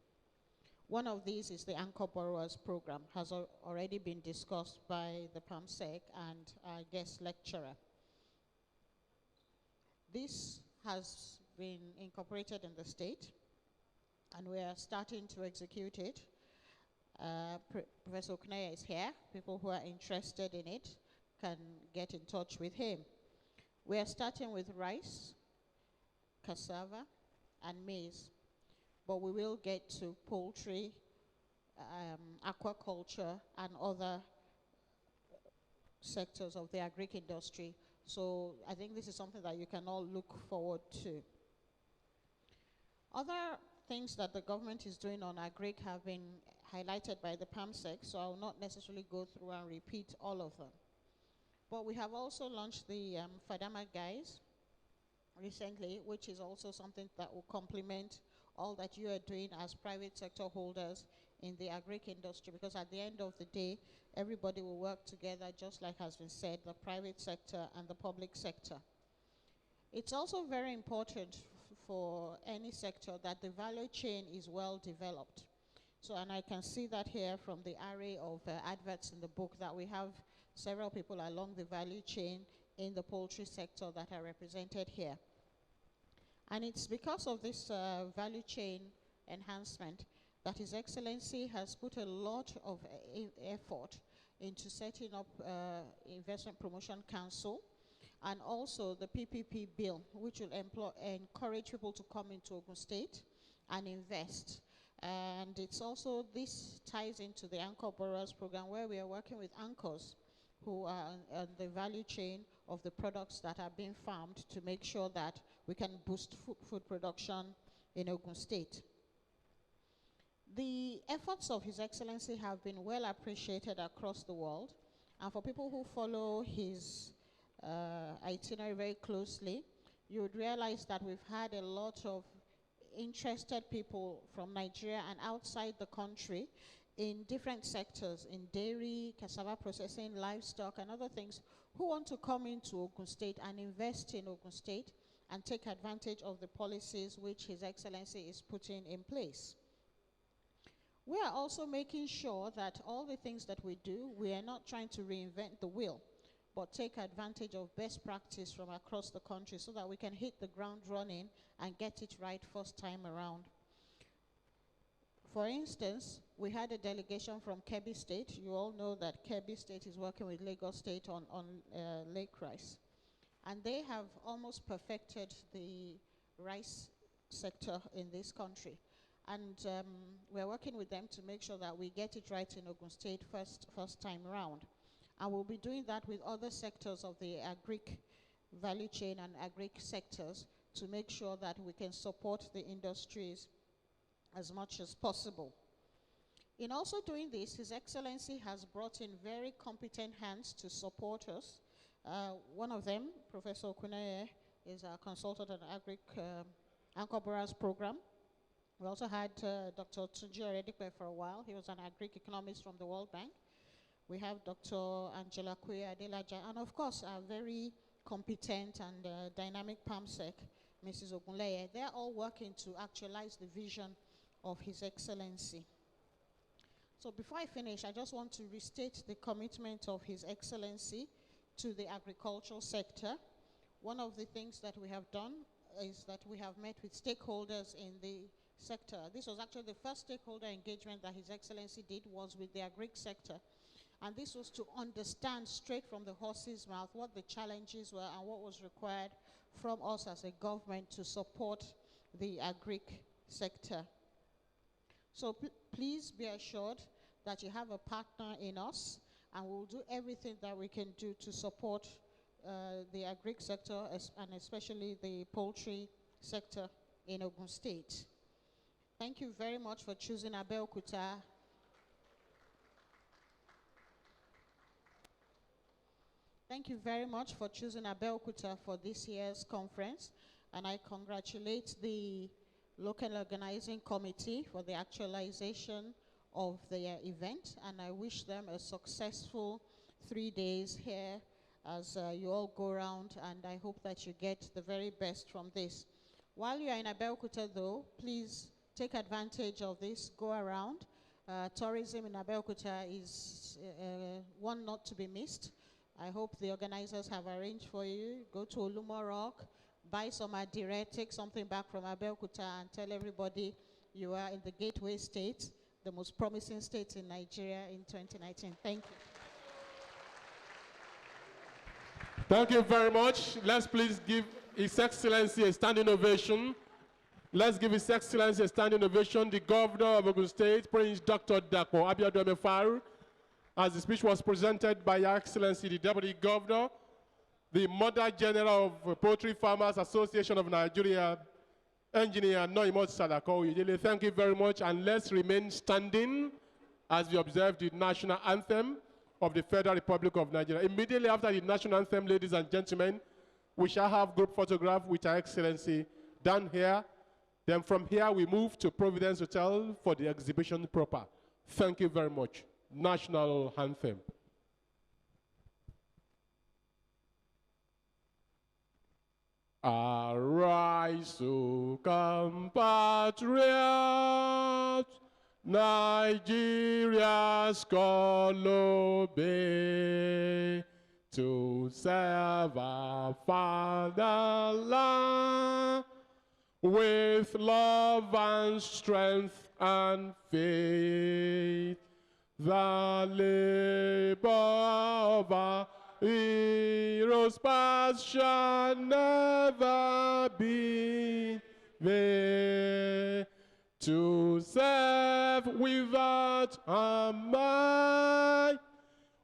One of these is the Anchor Borrowers Program, has already been discussed by the PAMSEC and our guest lecturer. This has been incorporated in the state, and we are starting to execute it. Professor Okuneye is here. People who are interested in it can get in touch with him. We are starting with rice, cassava, and maize, but we will get to poultry, aquaculture, and other sectors of the agric industry. So I think this is something that you can all look forward to. Other things that the government is doing on agric have been highlighted by the PAMSEC, so I will not necessarily go through and repeat all of them. But we have also launched the Fadama Guys recently, which is also something that will complement all that you are doing as private sector holders in the agric industry, because at the end of the day, everybody will work together, just like has been said, the private sector and the public sector. It's also very important for any sector that the value chain is well developed. So, and I can see that here from the array of adverts in the book, that we have several people along the value chain in the poultry sector that are represented here. And it's because of this value chain enhancement that His Excellency has put a lot of effort into setting up Investment Promotion Council, and also the PPP bill, which will encourage people to come into Ogun State and invest. And it's also, this ties into the Anchor Borrowers Program, where we are working with anchors who are on the value chain of the products that are being farmed to make sure that we can boost food production in Ogun State. The efforts of His Excellency have been well appreciated across the world, and for people who follow his itinerary very closely, you would realize that we've had a lot of interested people from Nigeria and outside the country in different sectors, in dairy, cassava processing, livestock, and other things, who want to come into Ogun State and invest in Ogun State and take advantage of the policies which His Excellency is putting in place. We are also making sure that all the things that we do, we are not trying to reinvent the wheel, but take advantage of best practice from across the country so that we can hit the ground running and get it right first time around. For instance, we had a delegation from Kebbi State. You all know that Kebbi State is working with Lagos State on Lake Rice. And they have almost perfected the rice sector in this country. And we're working with them to make sure that we get it right in Ogun State first time around. And we'll be doing that with other sectors of the agric value chain and agric sectors to make sure that we can support the industries as much as possible. In also doing this, His Excellency has brought in very competent hands to support us. One of them, Professor Kuneye, is our consultant on agric Anchor Borrowers Program. We also had Dr. Tunji Oredikwe for a while. He was an agric economist from the World Bank. We have Dr. Angela Kwe Adelaja, and of course, our very competent and dynamic PAMSEC, Mrs. Ogunleye. They're all working to actualize the vision of His Excellency. So before I finish, I just want to restate the commitment of His Excellency to the agricultural sector. One of the things that we have done is that we have met with stakeholders in the sector. This was actually the first stakeholder engagement that His Excellency did, was with the agric sector. And this was to understand straight from the horse's mouth what the challenges were and what was required from us as a government to support the agric sector. So please be assured that you have a partner in us, and we'll do everything that we can do to support the agric sector and especially the poultry sector in Ogun State. Thank you very much for choosing Abeokuta. Thank you very much for choosing Abeokuta for this year's conference, and I congratulate the local organizing committee for the actualization of their event, and I wish them a successful 3 days here as you all go around, and I hope that you get the very best from this. While you are in Abeokuta though, please take advantage of this go around. Tourism in Abeokuta is one not to be missed. I hope the organizers have arranged for you. Go to Olumo Rock, buy some adire, take something back from Abeokuta, and tell everybody you are in the gateway state, the most promising state in Nigeria in 2019. Thank you. Thank you very much. Let's please give His Excellency a standing ovation. Let's give His Excellency a standing ovation. The Governor of Ogun State, Prince Dr. Dapo Abiodun Emefaru, as the speech was presented by Your Excellency, the Deputy Governor, the Mother General of Poultry Farmers Association of Nigeria, Engineer Noimot Sadako Oyedele. Thank you very much, and let's remain standing as we observe the national anthem of the Federal Republic of Nigeria. Immediately after the national anthem, ladies and gentlemen, we shall have group photograph with Her Excellency down here. Then from here, we move to Providence Hotel for the exhibition proper. Thank you very much. National anthem. Arise, O compatriots, Nigeria's call obey, to serve our fatherland with love and strength and faith. The labor of our heroes past shall never be vain. To serve without a mind,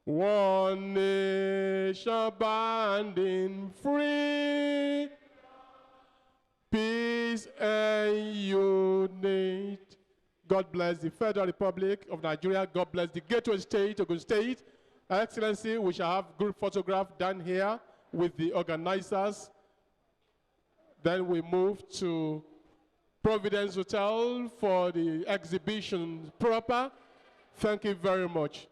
one nation binding free, peace and unity. God bless the Federal Republic of Nigeria. God bless the Gateway State, Ogun State. Excellency, we shall have group photograph done here with the organizers. Then we move to Providence Hotel for the exhibition proper. Thank you very much.